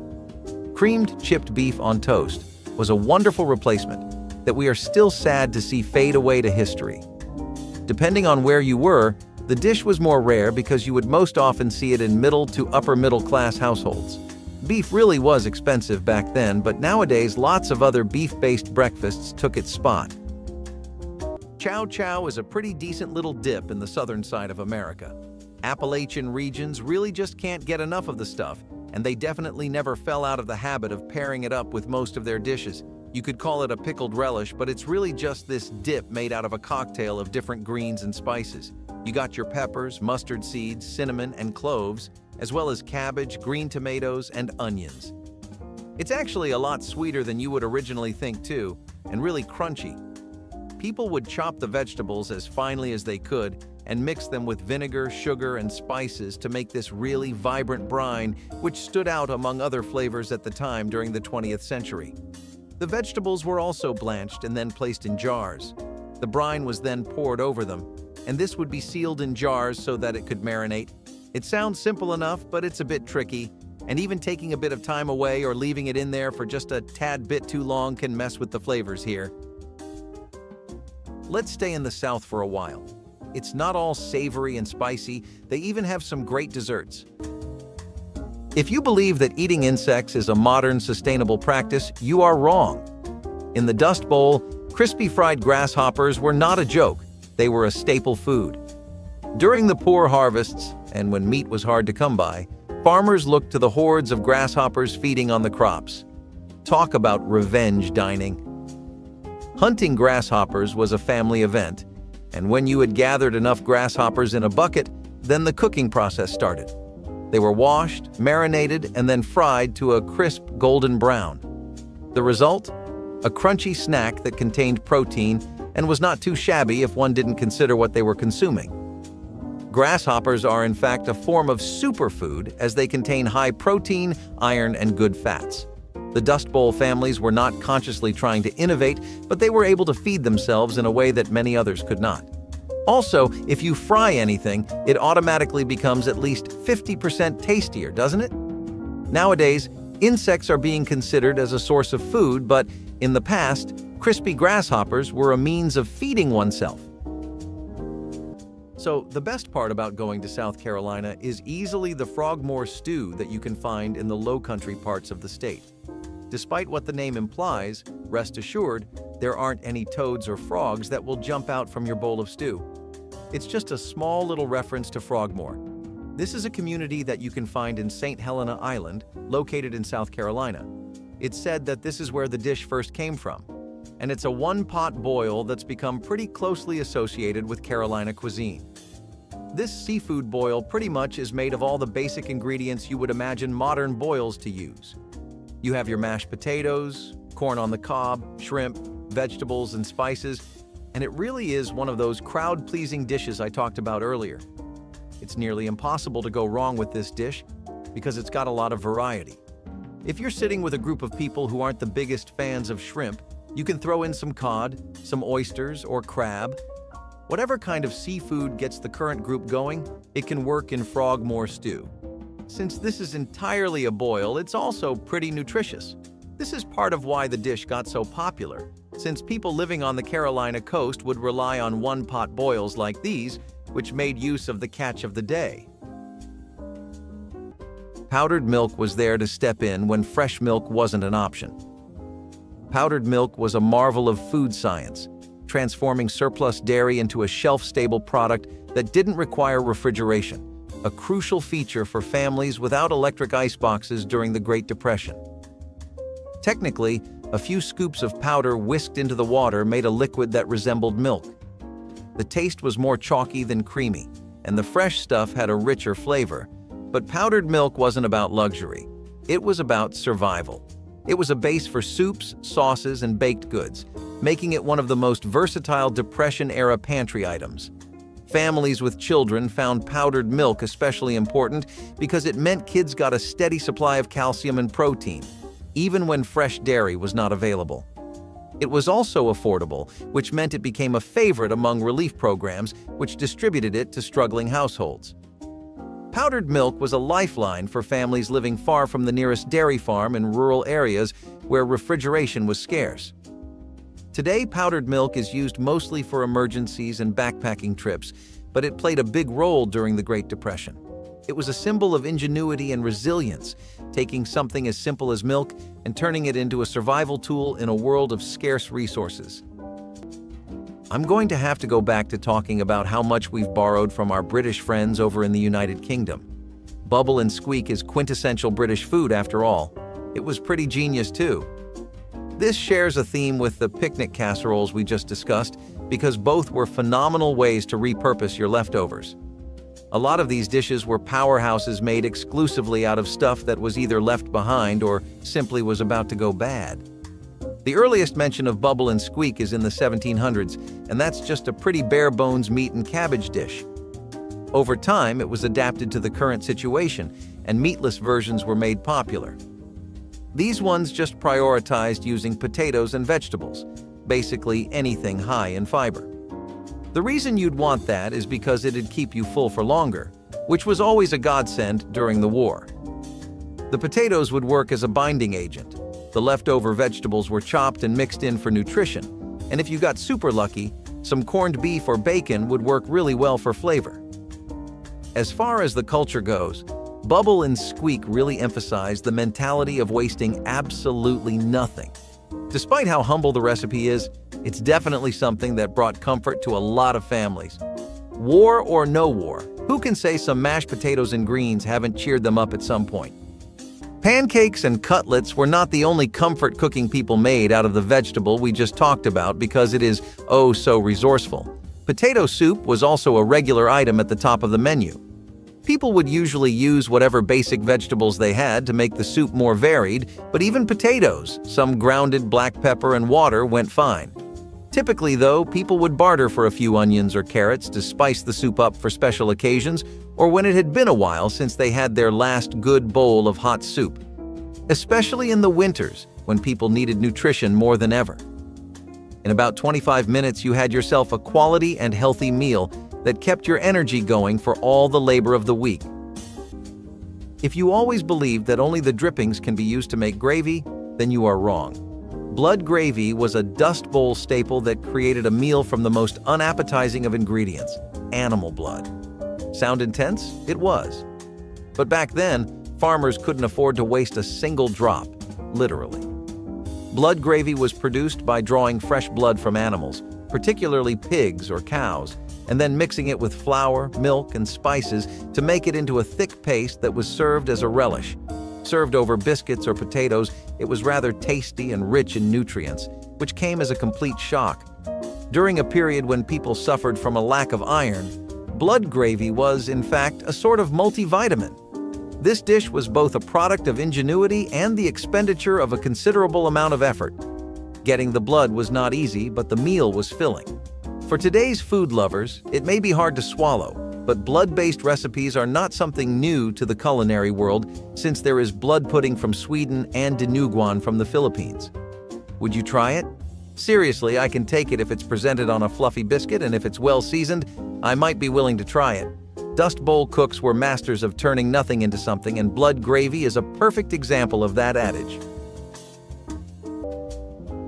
Creamed chipped beef on toast was a wonderful replacement that we are still sad to see fade away to history. Depending on where you were, the dish was more rare because you would most often see it in middle to upper middle class households. Beef really was expensive back then, but nowadays lots of other beef-based breakfasts took its spot. Chow chow is a pretty decent little dip in the southern side of America. Appalachian regions really just can't get enough of the stuff, and they definitely never fell out of the habit of pairing it up with most of their dishes. You could call it a pickled relish, but it's really just this dip made out of a cocktail of different greens and spices. You got your peppers, mustard seeds, cinnamon, and cloves, as well as cabbage, green tomatoes, and onions. It's actually a lot sweeter than you would originally think too, and really crunchy. People would chop the vegetables as finely as they could and mix them with vinegar, sugar, and spices to make this really vibrant brine, which stood out among other flavors at the time during the 20th century. The vegetables were also blanched and then placed in jars. The brine was then poured over them, and this would be sealed in jars so that it could marinate. It sounds simple enough, but it's a bit tricky, and even taking a bit of time away or leaving it in there for just a tad bit too long can mess with the flavors here. Let's stay in the South for a while. It's not all savory and spicy, they even have some great desserts. If you believe that eating insects is a modern sustainable practice, you are wrong. In the Dust Bowl, crispy fried grasshoppers were not a joke, they were a staple food. During the poor harvests, and when meat was hard to come by, farmers looked to the hordes of grasshoppers feeding on the crops. Talk about revenge dining. Hunting grasshoppers was a family event, and when you had gathered enough grasshoppers in a bucket, then the cooking process started. They were washed, marinated, and then fried to a crisp golden brown. The result? A crunchy snack that contained protein and was not too shabby if one didn't consider what they were consuming. Grasshoppers are in fact a form of superfood as they contain high protein, iron, and good fats. The Dust Bowl families were not consciously trying to innovate, but they were able to feed themselves in a way that many others could not. Also, if you fry anything, it automatically becomes at least 50% tastier, doesn't it? Nowadays, insects are being considered as a source of food, but in the past, crispy grasshoppers were a means of feeding oneself. So, the best part about going to South Carolina is easily the frogmore stew that you can find in the low-country parts of the state. Despite what the name implies, rest assured, there aren't any toads or frogs that will jump out from your bowl of stew. It's just a small little reference to Frogmore. This is a community that you can find in St. Helena Island, located in South Carolina. It's said that this is where the dish first came from, and it's a one-pot boil that's become pretty closely associated with Carolina cuisine. This seafood boil pretty much is made of all the basic ingredients you would imagine modern boils to use. You have your mashed potatoes, corn on the cob, shrimp, vegetables, and spices, and it really is one of those crowd-pleasing dishes I talked about earlier. It's nearly impossible to go wrong with this dish because it's got a lot of variety. If you're sitting with a group of people who aren't the biggest fans of shrimp, you can throw in some cod, some oysters, or crab. Whatever kind of seafood gets the current group going, it can work in Frogmore stew. Since this is entirely a boil, it's also pretty nutritious. This is part of why the dish got so popular, since people living on the Carolina coast would rely on one-pot boils like these, which made use of the catch of the day. Powdered milk was there to step in when fresh milk wasn't an option. Powdered milk was a marvel of food science, transforming surplus dairy into a shelf-stable product that didn't require refrigeration, a crucial feature for families without electric ice boxes during the Great Depression. Technically, a few scoops of powder whisked into the water made a liquid that resembled milk. The taste was more chalky than creamy, and the fresh stuff had a richer flavor. But powdered milk wasn't about luxury. It was about survival. It was a base for soups, sauces, and baked goods, making it one of the most versatile Depression-era pantry items. Families with children found powdered milk especially important because it meant kids got a steady supply of calcium and protein, even when fresh dairy was not available. It was also affordable, which meant it became a favorite among relief programs, which distributed it to struggling households. Powdered milk was a lifeline for families living far from the nearest dairy farm in rural areas where refrigeration was scarce. Today, powdered milk is used mostly for emergencies and backpacking trips, but it played a big role during the Great Depression. It was a symbol of ingenuity and resilience, taking something as simple as milk and turning it into a survival tool in a world of scarce resources. I'm going to have to go back to talking about how much we've borrowed from our British friends over in the United Kingdom. Bubble and squeak is quintessential British food after all. It was pretty genius too. This shares a theme with the picnic casseroles we just discussed because both were phenomenal ways to repurpose your leftovers. A lot of these dishes were powerhouses made exclusively out of stuff that was either left behind or simply was about to go bad. The earliest mention of bubble and squeak is in the 1700s, and that's just a pretty bare-bones meat and cabbage dish. Over time, it was adapted to the current situation, and meatless versions were made popular. These ones just prioritized using potatoes and vegetables, basically anything high in fiber. The reason you'd want that is because it'd keep you full for longer, which was always a godsend during the war. The potatoes would work as a binding agent. The leftover vegetables were chopped and mixed in for nutrition, and if you got super lucky, some corned beef or bacon would work really well for flavor. As far as the culture goes, bubble and squeak really emphasize the mentality of wasting absolutely nothing. Despite how humble the recipe is, it's definitely something that brought comfort to a lot of families. War or no war, who can say some mashed potatoes and greens haven't cheered them up at some point? Pancakes and cutlets were not the only comfort cooking people made out of the vegetable we just talked about because it is oh so resourceful. Potato soup was also a regular item at the top of the menu. People would usually use whatever basic vegetables they had to make the soup more varied, but even potatoes, some grounded black pepper and water went fine. Typically, though, people would barter for a few onions or carrots to spice the soup up for special occasions or when it had been a while since they had their last good bowl of hot soup. especially in the winters when people needed nutrition more than ever. In about 25 minutes, you had yourself a quality and healthy meal that kept your energy going for all the labor of the week. If you always believed that only the drippings can be used to make gravy, then you are wrong. Blood gravy was a Dust Bowl staple that created a meal from the most unappetizing of ingredients, animal blood. Sound intense? It was. But back then, farmers couldn't afford to waste a single drop, literally. Blood gravy was produced by drawing fresh blood from animals, particularly pigs or cows, and then mixing it with flour, milk, and spices to make it into a thick paste that was served as a relish. Served over biscuits or potatoes, it was rather tasty and rich in nutrients, which came as a complete shock. During a period when people suffered from a lack of iron, blood gravy was, in fact, a sort of multivitamin. This dish was both a product of ingenuity and the expenditure of a considerable amount of effort. Getting the blood was not easy, but the meal was filling. For today's food lovers, it may be hard to swallow, but blood-based recipes are not something new to the culinary world, since there is blood pudding from Sweden and dinuguan from the Philippines. Would you try it? Seriously, I can take it if it's presented on a fluffy biscuit, and if it's well seasoned, I might be willing to try it. Dust Bowl cooks were masters of turning nothing into something, and blood gravy is a perfect example of that adage.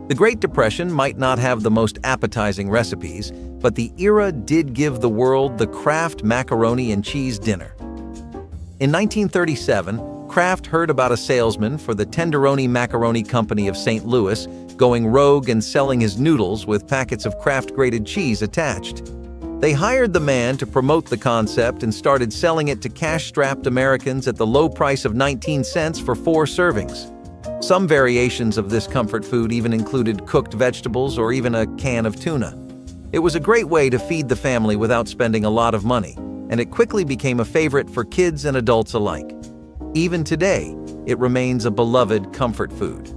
The Great Depression might not have the most appetizing recipes, but the era did give the world the Kraft macaroni and cheese dinner. In 1937, Kraft heard about a salesman for the Tenderoni Macaroni Company of St. Louis going rogue and selling his noodles with packets of Kraft grated cheese attached. They hired the man to promote the concept and started selling it to cash-strapped Americans at the low price of 19 cents for 4 servings. Some variations of this comfort food even included cooked vegetables or even a can of tuna. It was a great way to feed the family without spending a lot of money, and it quickly became a favorite for kids and adults alike. Even today, it remains a beloved comfort food.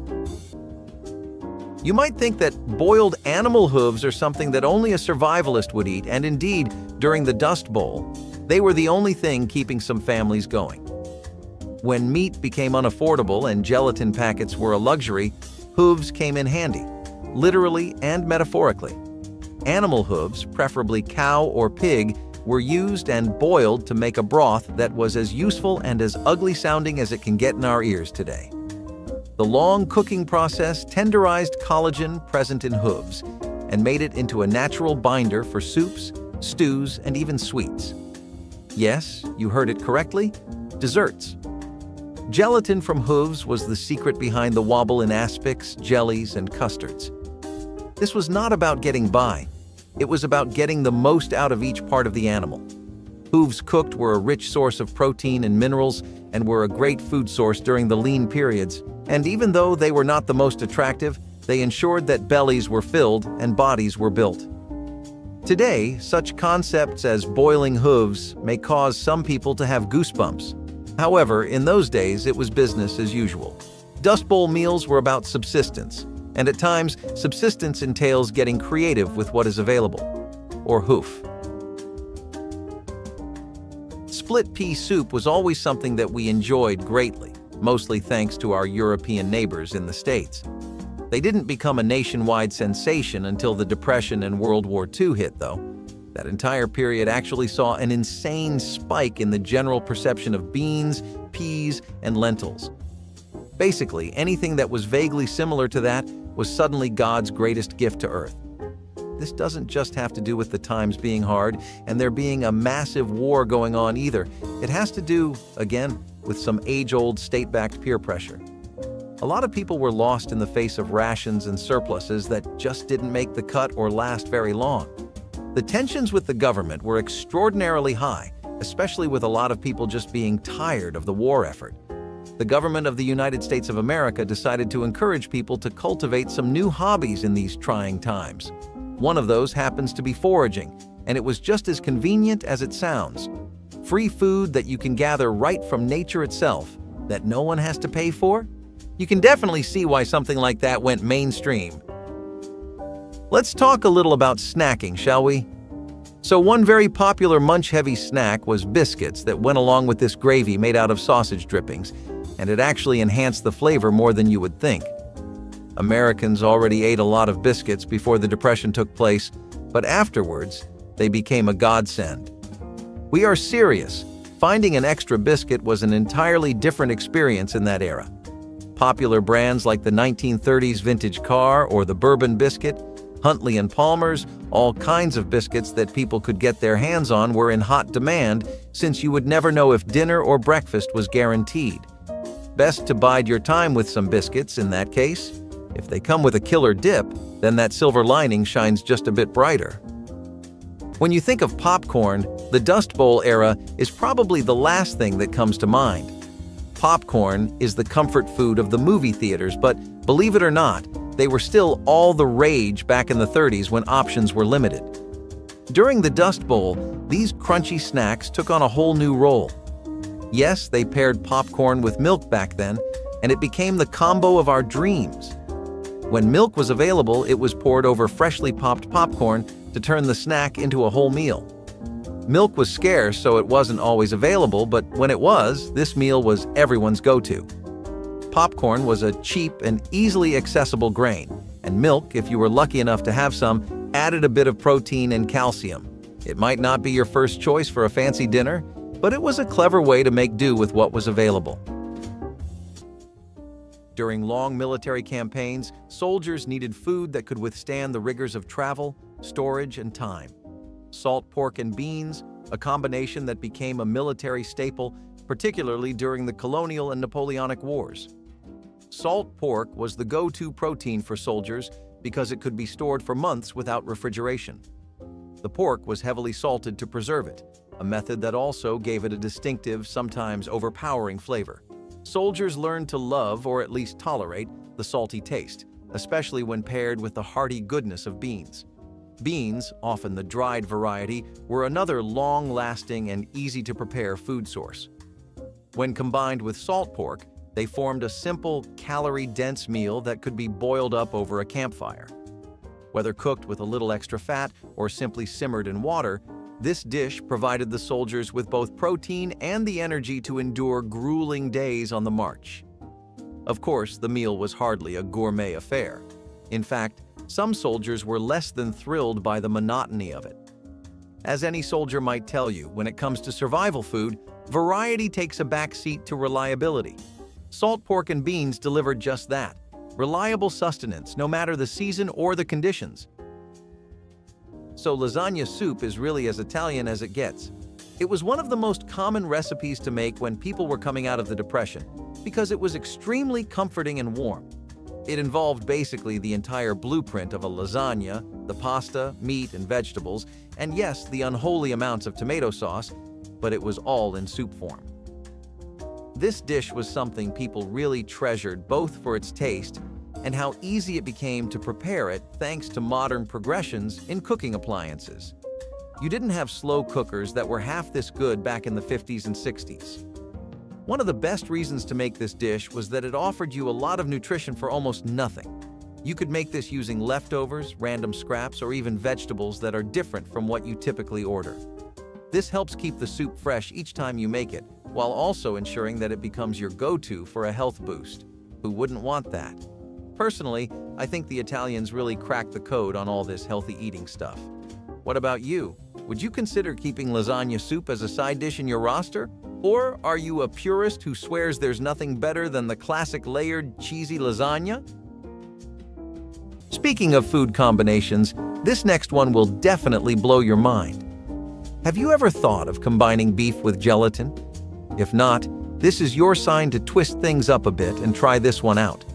You might think that boiled animal hooves are something that only a survivalist would eat, and indeed, during the Dust Bowl, they were the only thing keeping some families going. When meat became unaffordable and gelatin packets were a luxury, hooves came in handy, literally and metaphorically. Animal hooves, preferably cow or pig, were used and boiled to make a broth that was as useful and as ugly sounding as it can get in our ears today. The long cooking process tenderized collagen present in hooves and made it into a natural binder for soups, stews, and even sweets. Yes, you heard it correctly, desserts. Gelatin from hooves was the secret behind the wobble in aspics, jellies, and custards. This was not about getting by. It was about getting the most out of each part of the animal. Hooves cooked were a rich source of protein and minerals and were a great food source during the lean periods. And even though they were not the most attractive, they ensured that bellies were filled and bodies were built. Today, such concepts as boiling hooves may cause some people to have goosebumps. However, in those days, it was business as usual. Dust Bowl meals were about subsistence, and at times, subsistence entails getting creative with what is available, or hoof. Split pea soup was always something that we enjoyed greatly, mostly thanks to our European neighbors in the States. They didn't become a nationwide sensation until the Depression and World War II hit, though. That entire period actually saw an insane spike in the general perception of beans, peas, and lentils. Basically, anything that was vaguely similar to that was suddenly God's greatest gift to Earth. This doesn't just have to do with the times being hard and there being a massive war going on either. It has to do, again, with some age-old state-backed peer pressure. A lot of people were lost in the face of rations and surpluses that just didn't make the cut or last very long. The tensions with the government were extraordinarily high, especially with a lot of people just being tired of the war effort. The government of the United States of America decided to encourage people to cultivate some new hobbies in these trying times. One of those happens to be foraging, and it was just as convenient as it sounds. Free food that you can gather right from nature itself, that no one has to pay for? You can definitely see why something like that went mainstream. Let's talk a little about snacking, shall we? So one very popular munch-heavy snack was biscuits that went along with this gravy made out of sausage drippings. and it actually enhanced the flavor more than you would think. Americans already ate a lot of biscuits before the Depression took place, but afterwards, they became a godsend. We are serious. Finding an extra biscuit was an entirely different experience in that era. Popular brands like the 1930s vintage car or the bourbon biscuit, Huntley and Palmer's, all kinds of biscuits that people could get their hands on were in hot demand since you would never know if dinner or breakfast was guaranteed. Best to bide your time with some biscuits in that case. If they come with a killer dip, then that silver lining shines just a bit brighter. When you think of popcorn, the Dust Bowl era is probably the last thing that comes to mind. Popcorn is the comfort food of the movie theaters, but believe it or not, they were still all the rage back in the 30s when options were limited. During the Dust Bowl, these crunchy snacks took on a whole new role. Yes, they paired popcorn with milk back then, and it became the combo of our dreams. When milk was available, it was poured over freshly popped popcorn to turn the snack into a whole meal. Milk was scarce, so it wasn't always available, but when it was, this meal was everyone's go-to. Popcorn was a cheap and easily accessible grain, and milk, if you were lucky enough to have some, added a bit of protein and calcium. It might not be your first choice for a fancy dinner, but it was a clever way to make do with what was available. During long military campaigns, soldiers needed food that could withstand the rigors of travel, storage, and time. Salt pork and beans, a combination that became a military staple, particularly during the colonial and Napoleonic Wars. Salt pork was the go-to protein for soldiers because it could be stored for months without refrigeration. The pork was heavily salted to preserve it, a method that also gave it a distinctive, sometimes overpowering flavor. Soldiers learned to love, or at least tolerate, the salty taste, especially when paired with the hearty goodness of beans. Beans, often the dried variety, were another long-lasting and easy-to-prepare food source. When combined with salt pork, they formed a simple, calorie-dense meal that could be boiled up over a campfire. Whether cooked with a little extra fat or simply simmered in water, this dish provided the soldiers with both protein and the energy to endure grueling days on the march. Of course, the meal was hardly a gourmet affair. In fact, some soldiers were less than thrilled by the monotony of it. As any soldier might tell you, when it comes to survival food, variety takes a backseat to reliability. Salt pork and beans delivered just that, reliable sustenance no matter the season or the conditions. So lasagna soup is really as Italian as it gets. It was one of the most common recipes to make when people were coming out of the Depression, because it was extremely comforting and warm. It involved basically the entire blueprint of a lasagna, the pasta, meat, and vegetables, and yes, the unholy amounts of tomato sauce, but it was all in soup form. This dish was something people really treasured both for its taste and how easy it became to prepare it thanks to modern progressions in cooking appliances. You didn't have slow cookers that were half this good back in the 50s and 60s. One of the best reasons to make this dish was that it offered you a lot of nutrition for almost nothing. You could make this using leftovers, random scraps, or even vegetables that are different from what you typically order. This helps keep the soup fresh each time you make it, while also ensuring that it becomes your go-to for a health boost. Who wouldn't want that? Personally, I think the Italians really cracked the code on all this healthy eating stuff. What about you? Would you consider keeping lasagna soup as a side dish in your roster? Or are you a purist who swears there's nothing better than the classic layered, cheesy lasagna? Speaking of food combinations, this next one will definitely blow your mind. Have you ever thought of combining beef with gelatin? If not, this is your sign to twist things up a bit and try this one out.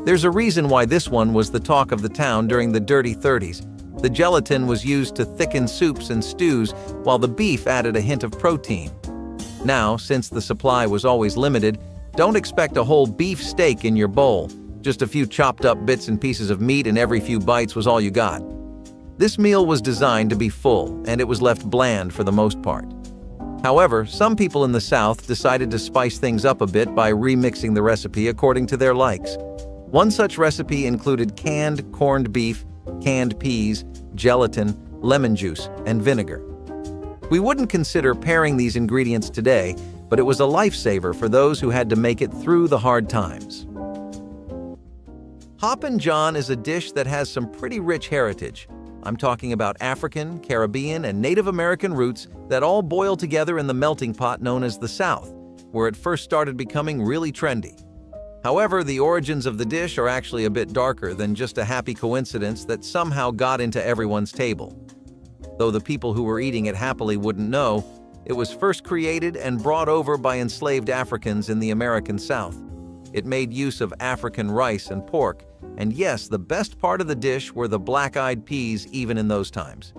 There's a reason why this one was the talk of the town during the dirty 30s. The gelatin was used to thicken soups and stews, while the beef added a hint of protein. Now, since the supply was always limited, don't expect a whole beef steak in your bowl. Just a few chopped up bits and pieces of meat and every few bites was all you got. This meal was designed to be full, and it was left bland for the most part. However, some people in the South decided to spice things up a bit by remixing the recipe according to their likes. One such recipe included canned corned beef, canned peas, gelatin, lemon juice, and vinegar. We wouldn't consider pairing these ingredients today, but it was a lifesaver for those who had to make it through the hard times. Hoppin' John is a dish that has some pretty rich heritage. I'm talking about African, Caribbean, and Native American roots that all boil together in the melting pot known as the South, where it first started becoming really trendy. However, the origins of the dish are actually a bit darker than just a happy coincidence that somehow got into everyone's table. Though the people who were eating it happily wouldn't know, it was first created and brought over by enslaved Africans in the American South. It made use of African rice and pork, and yes, the best part of the dish were the black-eyed peas even in those times.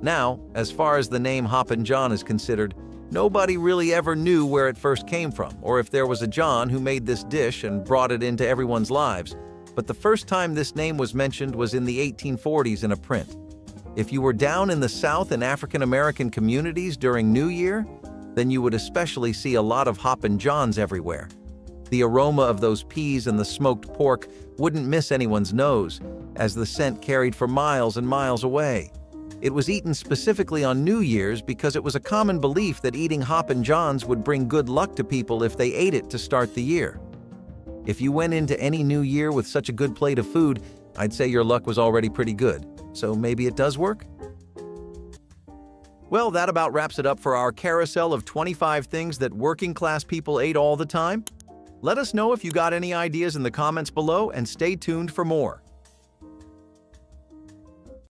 Now, as far as the name Hoppin' John is considered, nobody really ever knew where it first came from, or if there was a John who made this dish and brought it into everyone's lives, but the first time this name was mentioned was in the 1840s in a print. If you were down in the South in African American communities during New Year, then you would especially see a lot of Hoppin' Johns everywhere. The aroma of those peas and the smoked pork wouldn't miss anyone's nose, as the scent carried for miles and miles away. It was eaten specifically on New Year's because it was a common belief that eating Hoppin' Johns would bring good luck to people if they ate it to start the year. If you went into any new year with such a good plate of food, I'd say your luck was already pretty good. So maybe it does work? Well, that about wraps it up for our carousel of 25 things that working-class people ate all the time. Let us know if you got any ideas in the comments below and stay tuned for more.